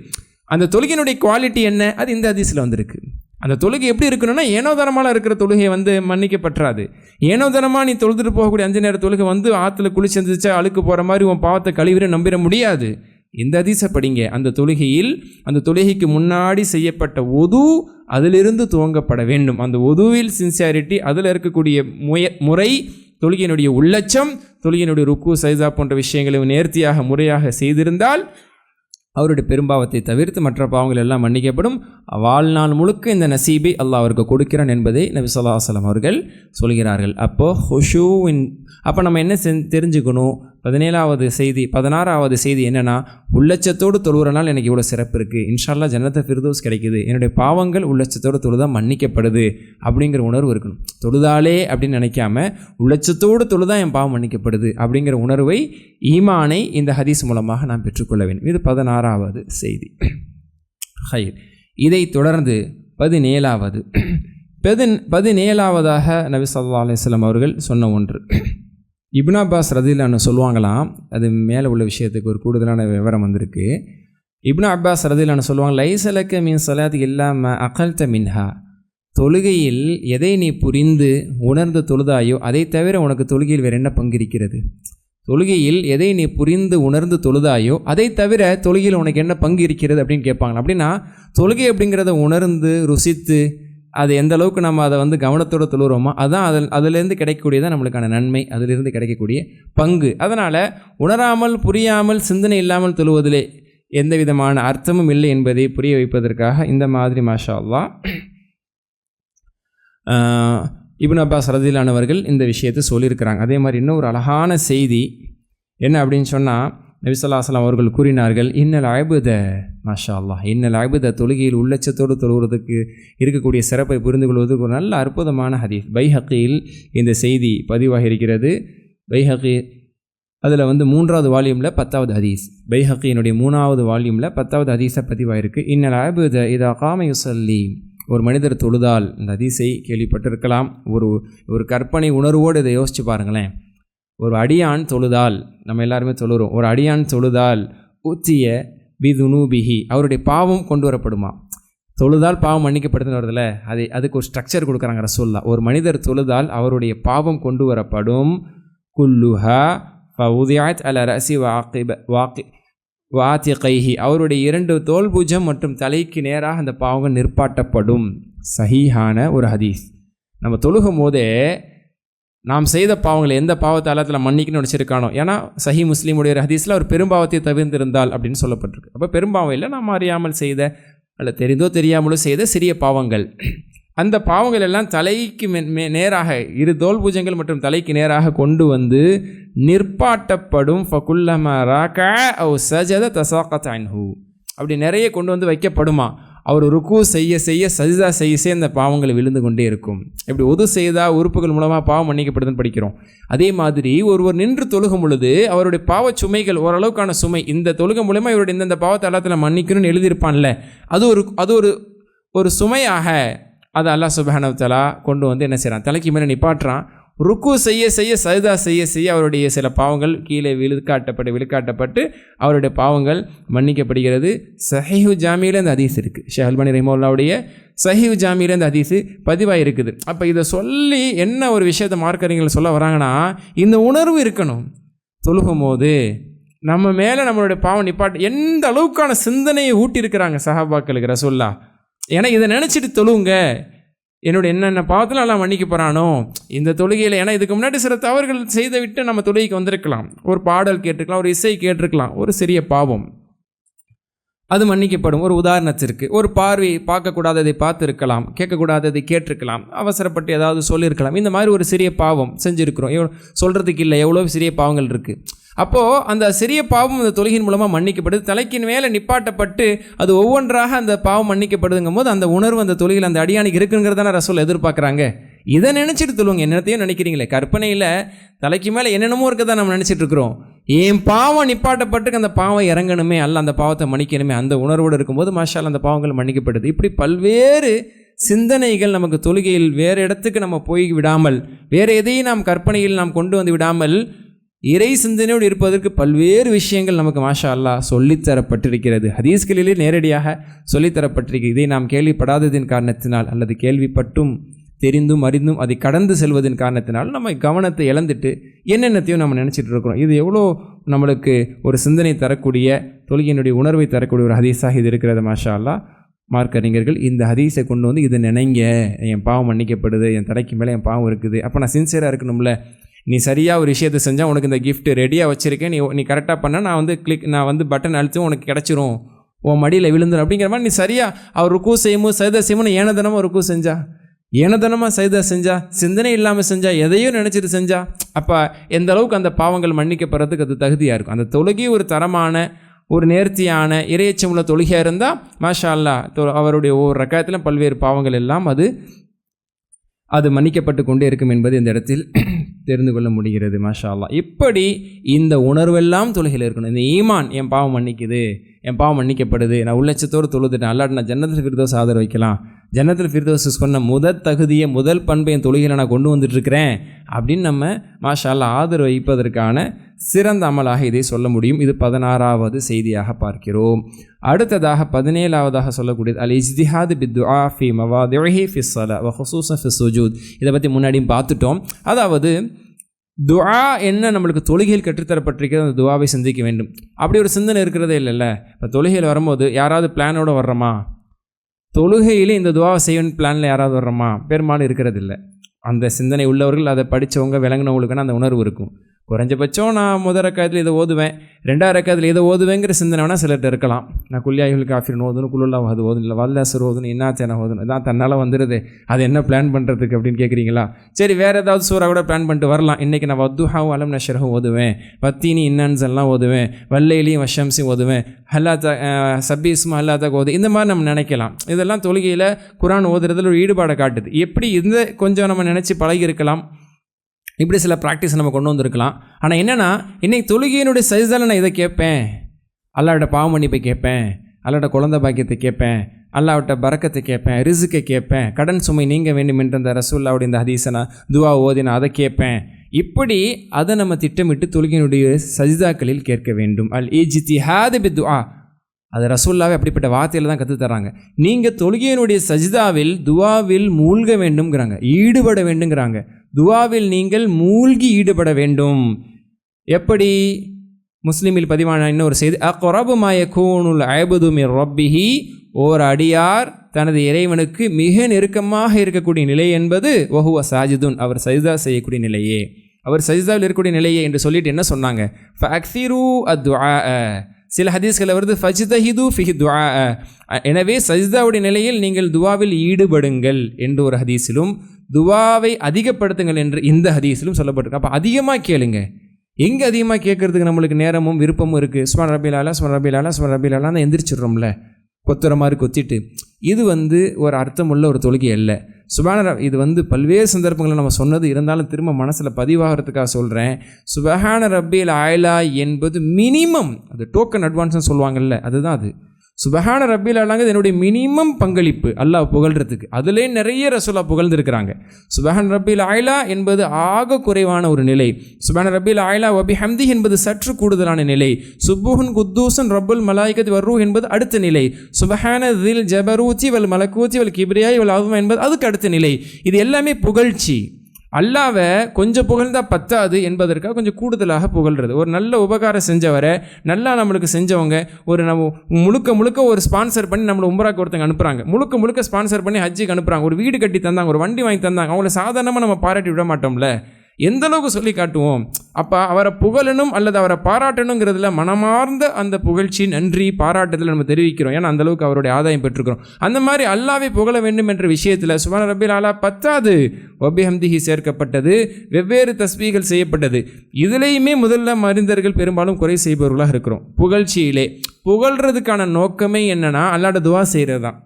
அந்த தொழுகையினுடைய குவாலிட்டி என்ன, அது இந்த ஹதீஸில் வந்திருக்கு. அந்த தொழுகை எப்படி இருக்கணும்னா, ஏனோதனமாக இருக்கிற தொழுகை மன்னிக்கப்பட்டுறாது. ஏனோதனமாக நீ தொழுதுட்டு போகக்கூடிய 5 நேர தொழுகை ஆற்றுல குளிச்சு செஞ்சிச்சா அழுக்கு போகிற மாதிரி உன் பாவத்தை கழிவிட நம்பிட முடியாது. இந்த ஹதீஸை படிங்க. அந்த தொழுகையில், அந்த தொழுகைக்கு முன்னாடி செய்யப்பட்ட ஒது அதிலிருந்து துவங்கப்பட வேண்டும். அந்த ஒதுவில் சின்சியாரிட்டி, அதில் இருக்கக்கூடிய முறை, தொழுகையினுடைய உள்ளச்சம், தொழுகையினுடைய ருக்கு சைஸா போன்ற விஷயங்களை நேர்த்தியாக முறையாக செய்திருந்தால் அவருடைய பெரும்பாவத்தை தவிர்த்து மற்ற பாவங்கள் எல்லாம் மன்னிக்கப்படும். வாழ்நாள் முழுக்க இந்த நசீபை அல்லாஹ் அவருக்கு கொடுக்கிறான் என்பதை நபி ஸல்லல்லாஹு அலைஹி வஸல்லம் அவர்கள் சொல்கிறார்கள். அப்போ நம்ம என்ன தெரிஞ்சுக்கணும்? 17வது செய்தி, 16வது செய்தி என்னென்னா, உள்ளச்சத்தோடு தொழுகிறனால எனக்கு இவ்வளோ சிறப்பு இருக்குது, இன்ஷா அல்லாஹ் ஜன்னத்துல் ஃபிர்தௌஸ் கிடைக்குது, என்னுடைய பாவங்கள் உள்ளச்சத்தோடு தொழுதான் மன்னிக்கப்படுது அப்படிங்கிற உணர்வு இருக்கணும். தொழுதாலே அப்படின்னு நினைக்காம, உள்ளச்சத்தோடு தொழுதான் என் பாவம் மன்னிக்கப்படுது அப்படிங்கிற உணர்வை, ஈமானை இந்த ஹதீஸ் மூலமாக நாம் பெற்றுக்கொள்ள வேண்டும். இது 16வது செய்தி. ஹைர். இதை தொடர்ந்து 17வதாக நபி ஸல்லல்லாஹு அலைஹி வஸல்லம் அவர்கள் சொன்ன ஒன்று, இப்னு அப்பாஸ் ரதியல்லாஹு அன்ஹு சொல்லுவாங்களாம். அது மேலே உள்ள விஷயத்துக்கு ஒரு கூடுதலான விவரம் வந்திருக்கு. இப்னு அப்பாஸ் ரதியல்லாஹு அன்ஹு சொல்லுவாங்க, லைஸ லக்க மின் ஸலாத்தி இல்லா மா அகல்த மின்ஹா, தொழுகையில் எதை நீ புரிந்து உணர்ந்து தொழுதாயோ அதை தவிர உனக்கு தொழுகையில் வேறு என்ன பங்கு இருக்கிறது? தொழுகையில் எதை நீ புரிந்து உணர்ந்து தொழுதாயோ அதை தவிர தொழுகையில் உனக்கு என்ன பங்கு இருக்கிறது அப்படின்னு கேட்பாங்க. அப்படின்னா தொழுகை அப்படிங்கிறத உணர்ந்து ருசித்து அது எந்த அளவுக்கு நம்ம அதை வந்து கவனத்தோடு தொழுகிறோமோ அதுதான் அதிலேருந்து கிடைக்கக்கூடியதான் நம்மளுக்கான நன்மை, அதிலிருந்து கிடைக்கக்கூடிய பங்கு. அதனால் உணராமல் புரியாமல் சிந்தனை இல்லாமல் தொழுவதிலே எந்த விதமான அர்த்தமும் இல்லை என்பதை புரிய வைப்பதற்காக இந்த மாதிரி மாஷா அல்லாஹ் இப்னு அப்பாஸ் ரலியல்லாஹு அவர்கள் இந்த விஷயத்தை சொல்லியிருக்கிறாங்க. அதே மாதிரி இன்னும் ஒரு அழகான செய்தி என்ன அப்படின்னு சொன்னால், நபி ஸல்லல்லாஹு அலைஹி வஸல்லம் அவர்கள் கூறினார்கள், இன்னல் அபுத மாஷா அல்லாஹ் இன்னல் அபுத தொழுகையில் உள்ளச்சத்தோடு தொழுகிறதுக்கு இருக்கக்கூடிய சிறப்பை புரிந்து கொள்வதற்கு ஒரு நல்ல அற்புதமான ஹதீஸ். பைஹக்கியில் இந்த செய்தி பதிவாகி இருக்கிறது. பைஹக்கி அதில் வந்து 3வது வால்யூமில் 10வது ஹதீஸ், பைஹக்கியினுடைய 3வது வால்யூமில் 10வது ஹதீஸை பதிவாயிருக்கு. இன்னல் அபுத இதா காம யுஸல்லி, ஒரு மனிதர் தொழுதால், இந்த ஹதீஸை கேள்விப்பட்டிருக்கலாம். ஒரு கற்பனை உணர்வோடு இதை யோசித்து பாருங்களேன். ஒரு அடியான் தொழுதால், நம்ம எல்லாருமே தொழுகிறோம், ஒரு அடியான் தொழுதால் ஊத்திய பிதுனூபிஹி, அவருடைய பாவம் கொண்டு வரப்படுமா? தொழுதால் பாவம் மன்னிக்கப்படுதுன்னு வருதுல்ல, அதுக்கு ஒரு ஸ்ட்ரக்சர் கொடுக்குறாங்க ரசூலுல்லாஹ். ஒரு மனிதர் தொழுதால் அவருடைய பாவம் கொண்டு வரப்படும். குல்லுஹா ஃபவுதிஅத் அலா ரஸி வாத்திகைஹி, அவருடைய 2 தோல் பூஜம் மற்றும் தலைக்கு நேராக அந்த பாவங்கள் நிற்பாட்டப்படும். சஹீஹான ஒரு ஹதீஸ். நம்ம தொழுகும் போதே நாம் செய்த பாவங்களை எந்த பாவத்தை அல்லாஹ் மன்னிக்கணும்னு வச்சிருக்கானோ, ஏன்னா சஹீஹ் முஸ்லீமுடைய ஒரு ஹதீஸில் ஒரு பெரும்பாவத்தை தவிர்த்திருந்தால் அப்படின்னு சொல்லப்பட்டிருக்கு. அப்போ பெரும்பாவம் இல்லை, நாம் அறியாமல் செய்த அல்ல தெரிந்தோ தெரியாமலோ செய்த சிறிய பாவங்கள். அந்த பாவங்கள் எல்லாம் தலைக்கு நேராக 2 தோல் பூஜங்கள் மற்றும் தலைக்கு நேராக கொண்டு வந்து நிற்பாட்டப்படும். ஃபகுல்லமா ராகா அவ் சஜத தஸாகத் அன்ஹு, அப்படி நிறைய கொண்டு வந்து வைக்கப்படுமா. அவர் ருக்கு செய்ய செய்ய சஜிதா செய்ய அந்த பாவங்கள் விழுந்து கொண்டே இருக்கும். இப்படி ஒது செய்தால் உறுப்புகள் மூலமாக பாவம் மன்னிக்கப்படுதுன்னு படிக்கிறோம். அதே மாதிரி ஒருவர் நின்று தொழுகும் பொழுது அவருடைய பாவ சுமைகள் ஓரளவுக்கான சுமை, இந்த தொழுகை மூலமாக இவருடைய இந்த பாவத்தை அல்லாஹ் மன்னிக்கணும்னு எழுதியிருப்பான்ல, அது ஒரு சுமையாக அதை அல்லாஹ் சுப்ஹானஹு வ தஆலா கொண்டு வந்து என்ன செய்கிறான், தலைக்கு மேலே நிப்பாட்டுறான். ருக்கு செய்ய செய்ய சஜிதா செய்ய அவருடைய சில பாவங்கள் கீழே விழுக்காட்டப்பட்டு அவருடைய பாவங்கள் மன்னிக்கப்படுகிறது. சஹீஹு ஜாமியில் இந்த ஹதீஸ் இருக்குது. ஷேக் அல்பானி ரஹிமஹுல்லாவுடைய சஹீஹு ஜாமியில் இந்த ஹதீஸு பதிவாக இருக்குது. அப்போ இதை சொல்லி என்ன ஒரு விஷயத்தை மார்க்கறிஞர்கள் சொல்ல வராங்கன்னா, இந்த உணர்வு இருக்கணும். தொழுகும் போது நம்ம மேலே நம்மளுடைய பாவம் நிப்பாட்டு எந்த அளவுக்கான சிந்தனையை ஊட்டியிருக்கிறாங்க சஹாபாக்களுக்கு ரசூலுல்லாஹ். ஏன்னா இதை நினச்சிட்டு தொழுவுங்க, என்னுடைய என்னென்ன பாவத்தில் எல்லாம் மன்னிக்க போகிறானோ இந்த தொழுகையில். ஏன்னா இதுக்கு முன்னாடி சில தவறுகள் செய்து விட்டு நம்ம தொழுகைக்கு வந்திருக்கலாம், ஒரு பாடல் கேட்டிருக்கலாம், ஒரு இசை கேட்டிருக்கலாம், ஒரு சிறிய பாவம் அது மன்னிக்கப்படும். ஒரு உதாரணத்திற்கு ஒரு பார்வை பார்க்கக்கூடாததை பார்த்துருக்கலாம், கேட்கக்கூடாததை கேட்டிருக்கலாம், அவசரப்பட்டு ஏதாவது சொல்லியிருக்கலாம். இந்த மாதிரி ஒரு சிறிய பாவம் செஞ்சுருக்கிறோம், சொல்கிறதுக்கு இல்லை, எவ்வளோ சிறிய பாவங்கள் இருக்குது. அப்போது அந்த சிறிய பாவம் அந்த தொழுகையின் மூலமாக மன்னிக்கப்படுது. தலைக்கின் மேலே நிப்பாட்டப்பட்டு அது ஒவ்வொன்றாக அந்த பாவம் மன்னிக்கப்படுதுங்கும் போது அந்த உணர்வு அந்த தொழுகையில் அந்த அடியானுக்கு இருக்குங்கிறதான ரசூல் எதிர்பார்க்குறாங்க. இதை நினச்சிட்டு தொழுவுங்க. என்னத்தையும் நினைக்கிறீங்களே, கற்பனையில் தலைக்கு மேலே என்னென்னமோ இருக்கதான் நம்ம நினச்சிட்டு இருக்கிறோம். என் பாவம் நிப்பாட்டப்பட்டு அந்த பாவம் இறங்கணுமே, அல்ல அந்த பாவத்தை மன்னிக்கணுமே, அந்த உணர்வோடு இருக்கும்போது மாஷா அந்த பாவங்கள் மன்னிக்கப்படுது. இப்படி பல்வேறு சிந்தனைகள் நமக்கு தொழுகையில் வேறு இடத்துக்கு நம்ம போய் விடாமல், வேறு எதையும் நாம் கற்பனையில் நாம் கொண்டு வந்து விடாமல் இறை சிந்தனையோடு இருப்பதற்கு பல்வேறு விஷயங்கள் நமக்கு மாஷா அல்லாஹ் சொல்லித்தரப்பட்டிருக்கிறது. ஹதீஸ்களிலே நேரடியாக சொல்லித்தரப்பட்டிருக்கிறது. இதை நாம் கேள்விப்படாததின் காரணத்தினால் அல்லது கேள்விப்பட்டும் தெரிந்தும் அறிந்தும் அதை கடந்து செல்வதன் காரணத்தினால் நம்ம கவனத்தை இழந்துட்டு என்னென்னத்தையும் நம்ம நினச்சிட்டு இருக்கிறோம். இது எவ்வளோ நம்மளுக்கு ஒரு சிந்தனை தரக்கூடிய, தொழுகையினுடைய உணர்வை தரக்கூடிய ஒரு ஹதீஸாக இது இருக்கிறது. மாஷா அல்லாஹ் மார்க்கறிஞர்கள் இந்த ஹதீஸை கொண்டு வந்து இதை நினைங்க, என் பாவம் மன்னிக்கப்படுது, என் தலைக்கு மேலே என் பாவம் இருக்குது, அப்போ நான் சின்சியராக இருக்கணும்ல, நீ சரியாக ஒரு விஷயத்தை செஞ்சால் உனக்கு இந்த கிஃப்ட் ரெடியாக வச்சுருக்கேன், நீ கரெக்டாக பண்ணால் நான் வந்து பட்டன் அழுத்தும் உனக்கு கிடச்சிரும், உன் மடியில் விழுந்துடும் அப்படிங்கிற மாதிரி நீ சரியாக அவர் ருக்கு செய்யும்போது சைதா செய்யணும். ஏனதனமாக ருக்கு செஞ்சா, ஏனதனமாக சைதா செஞ்சா, சிந்தனை இல்லாமல் செஞ்சா, எதையும் நினச்சிட்டு செஞ்சா, அப்போ எந்த அளவுக்கு அந்த பாவங்கள் மன்னிக்கப்படுறதுக்கு அது தகுதியாக இருக்கும். அந்த தொழுகை ஒரு தரமான ஒரு நேர்த்தியான இறையச்சமுள்ள தொழுகையாக இருந்தால் மாஷா அல்லாஹ் அவருடைய ஒவ்வொரு ரக்காயத்திலும் பல்வேறு பாவங்கள் எல்லாம் அது மன்னிக்கப்பட்டு கொண்டே இருக்கும் என்பது இந்த இடத்தில் தெரிந்து கொள்ள முடிகிறது. மாஷா அல்லாஹ். இப்படி இந்த உணர்வெல்லாம் தொழுகையில் இருக்கணும். இந்த ஈமான், என் பாவம் மன்னிக்குது, என் பாவம் மன்னிக்கப்படுது, நான் உள்ளச்சத்தோடு தொழுதுட்டேன், அல்லாட்ட நான் ஜன்னத்துல் ஃபிர்தௌஸ் ஆதரவு வைக்கலாம், ஜன்னத்துல் ஃபிர்தௌஸ் சொன்ன முதல் பண்பை என் தொழுகையில் நான் கொண்டு வந்துட்டுருக்கிறேன் அப்படின்னு நம்ம மாஷா அல்லாஹ் ஆதரவு வைப்பதற்கான சிறந்த அமலாக இதை சொல்ல முடியும். இது 16வது செய்தியாக பார்க்கிறோம். அடுத்ததாக 17வதாக சொல்லக்கூடியது அல் இஜ்திஹாத் பித்துஆ ஃபி மவாதிஹி ஃபி ஸலா வ ஹுசூஸன் ஃபி சுஜூத். இதை பற்றி முன்னாடியும் பார்த்துட்டோம். அதாவது துஆ என்ன நம்மளுக்கு தொழுகையில் கற்றுத்தரப்பட்டிருக்கிறது, அந்த துஆவை சிந்திக்க வேண்டும். அப்படி ஒரு சிந்தனை இருக்கிறதே இல்லைல்ல. இப்போ தொழுகையில் வரும்போது யாராவது பிளானோடு வர்றோமா, தொழுகையிலே இந்த துவாவை செய்யணும் பிளானில் யாராவது வர்றோமா? பெரும்பாலும் இருக்கிறது இல்லை. அந்த சிந்தனை உள்ளவர்கள், அதை படித்தவங்க விளங்கினவங்களுக்குன்னா அந்த உணர்வு இருக்கும். குறைஞ்சபட்சம் நான் முதல் ரக்காயத்தில் இதை ஓதுவேன், 2வது ரக்காயத்தில் இதை ஓதுவேங்கிற சிந்தனை வேணால் சிலர்கிட்ட இருக்கலாம். நான் குல்யாயுல் காஃபிரின் ஓதுணும், குலுல்லா அது ஓதுணும், இல்லை வல்லாசர் ஓதுணும், இன்னாச்சேனா ஓதுணும், இதான் தன்னால் வந்துடுது, அது என்ன பிளான் பண்ணுறதுக்கு அப்படின்னு கேட்குறீங்களா? சரி, வேறு ஏதாவது சூறா கூட பிளான் பண்ணிட்டு வரலாம். இன்றைக்கி நான் வத்துஹாவும் அலம் நஷரஹும் ஓதுவேன், வத்தீனி இன்னான்ஸெல்லாம் ஓதுவேன், வல்லையிலையும் வஷம்ஸையும் ஓதுவேன், ஹல்லாத்தா சப்பீஸ்மா ஹல்லாத்தா ஓது, இந்த மாதிரி நம்ம நினைக்கலாம். இதெல்லாம் தொழுகையில் குரான் ஓதுறதுல ஒரு ஈடுபாடை காட்டுது. எப்படி இந்த கொஞ்சம் நம்ம நினச்சி பழகியிருக்கலாம், இப்படி சில ப்ராக்டிஸ் நம்ம கொண்டு வந்திருக்கலாம். ஆனால் என்னென்னா, இன்றைக்கி தொழுகையினுடைய சைஸால் நான் இதை கேட்பேன், அல்லாஹ்விட்ட பாவ மன்னிப்பை கேட்பேன், அல்லாஹ்விட்ட குழந்தை பாக்கியத்தை கேட்பேன், அல்லாஹ்விட்ட பரக்கத்தை கேட்பேன், ரிசுக்கை கேட்பேன், கடன் சுமை நீங்க வேண்டும் என்ற அந்த ரசூலுல்லாஹ்வுடைய இந்த ஹதீஸை நான் துவா ஓதி நான் அதை கேட்பேன். இப்படி அதை நம்ம திட்டமிட்டு தொழுகையினுடைய சஜிதாக்களில் கேட்க வேண்டும். அல் இஜ்திஹாது பிதுஆ, அது ரசூலுல்லாஹ்வே அப்படிப்பட்ட வார்த்தையில் தான் கற்றுத்தராங்க. நீங்கள் தொழுகையினுடைய சஜிதாவில் துவாவில் மூழ்க வேண்டும்ங்கிறாங்க, ஈடுபட வேண்டுங்கிறாங்க. துவாவில் நீங்கள் மூழ்கி ஈடுபட வேண்டும். எப்படி? முஸ்லீமில் பதிவான இன்னொரு செய்தி, அக்ரபு மா யகூனுல் அப்து மின் ரப்பிஹி, ஓர் அடியார் தனது இறைவனுக்கு மிக நெருக்கமாக இருக்கக்கூடிய நிலை என்பது வஹுவ சாஜிதுன், அவர் சஜிதா செய்யக்கூடிய நிலையே, அவர் சஜிதாவில் இருக்கக்கூடிய நிலையே என்று சொல்லிட்டு என்ன சொன்னாங்க? ஃபஅக்ஸிரு அத்துஆ, சில ஹதீஸ்களில் வருது ஃபஜ்தஹிது ஃபிஹி துஆ, எனவே சஜிதாவுடைய நிலையில் நீங்கள் துவாவில் ஈடுபடுங்கள் என்று ஒரு ஹதீஸிலும், துவாவை அதிகப்படுத்துங்கள் என்று இந்த ஹதீஸிலும் சொல்லப்பட்டிருக்கு. அப்போ அதிகமாக கேளுங்க. எங்கே அதிகமாக கேட்குறதுக்கு நம்மளுக்கு நேரமும் விருப்பமும் இருக்குது? சுப்ஹான ரப்பில் ஆலா, சுப்ஹான ரப்பில் ஆலா, சுப்ஹான ரப்பில் ஆலா தான் எந்திரிச்சிடுறோம்ல, கொத்துற மாதிரி கொத்திட்டு. இது ஒரு அர்த்தமுள்ள ஒரு தொழுகை அல்ல. இது பல்வேறு சந்தர்ப்பங்களில் நம்ம சொன்னது இருந்தாலும் திரும்ப மனசில் பதிவாகிறதுக்காக சொல்கிறேன். சுப்ஹான ரப்பில் ஆலா என்பது மினிமம், அது டோக்கன் அட்வான்ஸ்னு சொல்லுவாங்கல்ல, அதுதான் அது. சுப்ஹான ரப்பில் ஆலாங்கிறது என்னுடைய மினிமம் பங்களிப்பு அல்லாஹ் புகழ்கிறதுக்கு. அதிலே நிறைய ரசூலா புகழ்ந்துருக்கிறாங்க. சுப்ஹான ரப்பில் ஆலா என்பது ஆக குறைவான ஒரு நிலை. சுப்ஹான ரப்பில் ஆலா வபிஹம்தி என்பது சற்று கூடுதலான நிலை. சுப்புஹுன் குத்தூசன் ரப்புல் மலாயிகத்தி வர்ரூஹ் என்பது அடுத்த நிலை. சுப்ஹான தில் ஜபரூத்தி வல் மலக்கூத்தி வல் கிப்ரியாய் வல் அஸ்மா என்பது அதுக்கு அடுத்த நிலை. இது எல்லாமே புகழ்ச்சி. அல்லாவை கொஞ்சம் புகழ்ந்தால் பத்தாது என்பதற்காக கொஞ்சம் கூடுதலாக புகழ்கிறது. ஒரு நல்ல உபகாரம் செஞ்சவரை, நல்லா நம்மளுக்கு செஞ்சவங்க, நம்ம முழுக்க ஒரு ஸ்பான்சர் பண்ணி நம்மளை உம்ராக்கு ஒருத்தங்க அனுப்புகிறாங்க, முழுக்க ஸ்பான்சர் பண்ணி ஹஜ்ஜுக்கு அனுப்புகிறாங்க, ஒரு வீடு கட்டி தந்தாங்க, ஒரு வண்டி வாங்கி தந்தாங்க, அவங்கள சாதாரணமாக நம்ம பாராட்டி விட மாட்டோம்ல, எந்த அளவுக்கு சொல்லி காட்டுவோம். அப்போ அவரை புகழணும் அல்லது அவரை பாராட்டணுங்கிறதுல மனமார்ந்த அந்த புகழ்ச்சி, நன்றி, பாராட்டுதல் நம்ம தெரிவிக்கிறோம். ஏன்னா அந்தளவுக்கு அவருடைய ஆதாயம் பெற்றுக்கிறோம். அந்த மாதிரி அல்லாவை புகழ வேண்டும் என்ற விஷயத்தில் சுப்ஹான ரப்பில் ஆலா பத்தாது, வபிஹம்திஹி சேர்க்கப்பட்டது, வெவ்வேறு தஸ்பீகள் செய்யப்பட்டது. இதுலேயுமே முதல்ல மனிதர்கள் பெரும்பாலும் குறை செய்பவர்களாக இருக்கிறோம். புகழ்ச்சியிலே புகழ்கிறதுக்கான நோக்கமே என்னன்னா, அல்லாஹ்ட்ட துவா செய்கிறது தான்.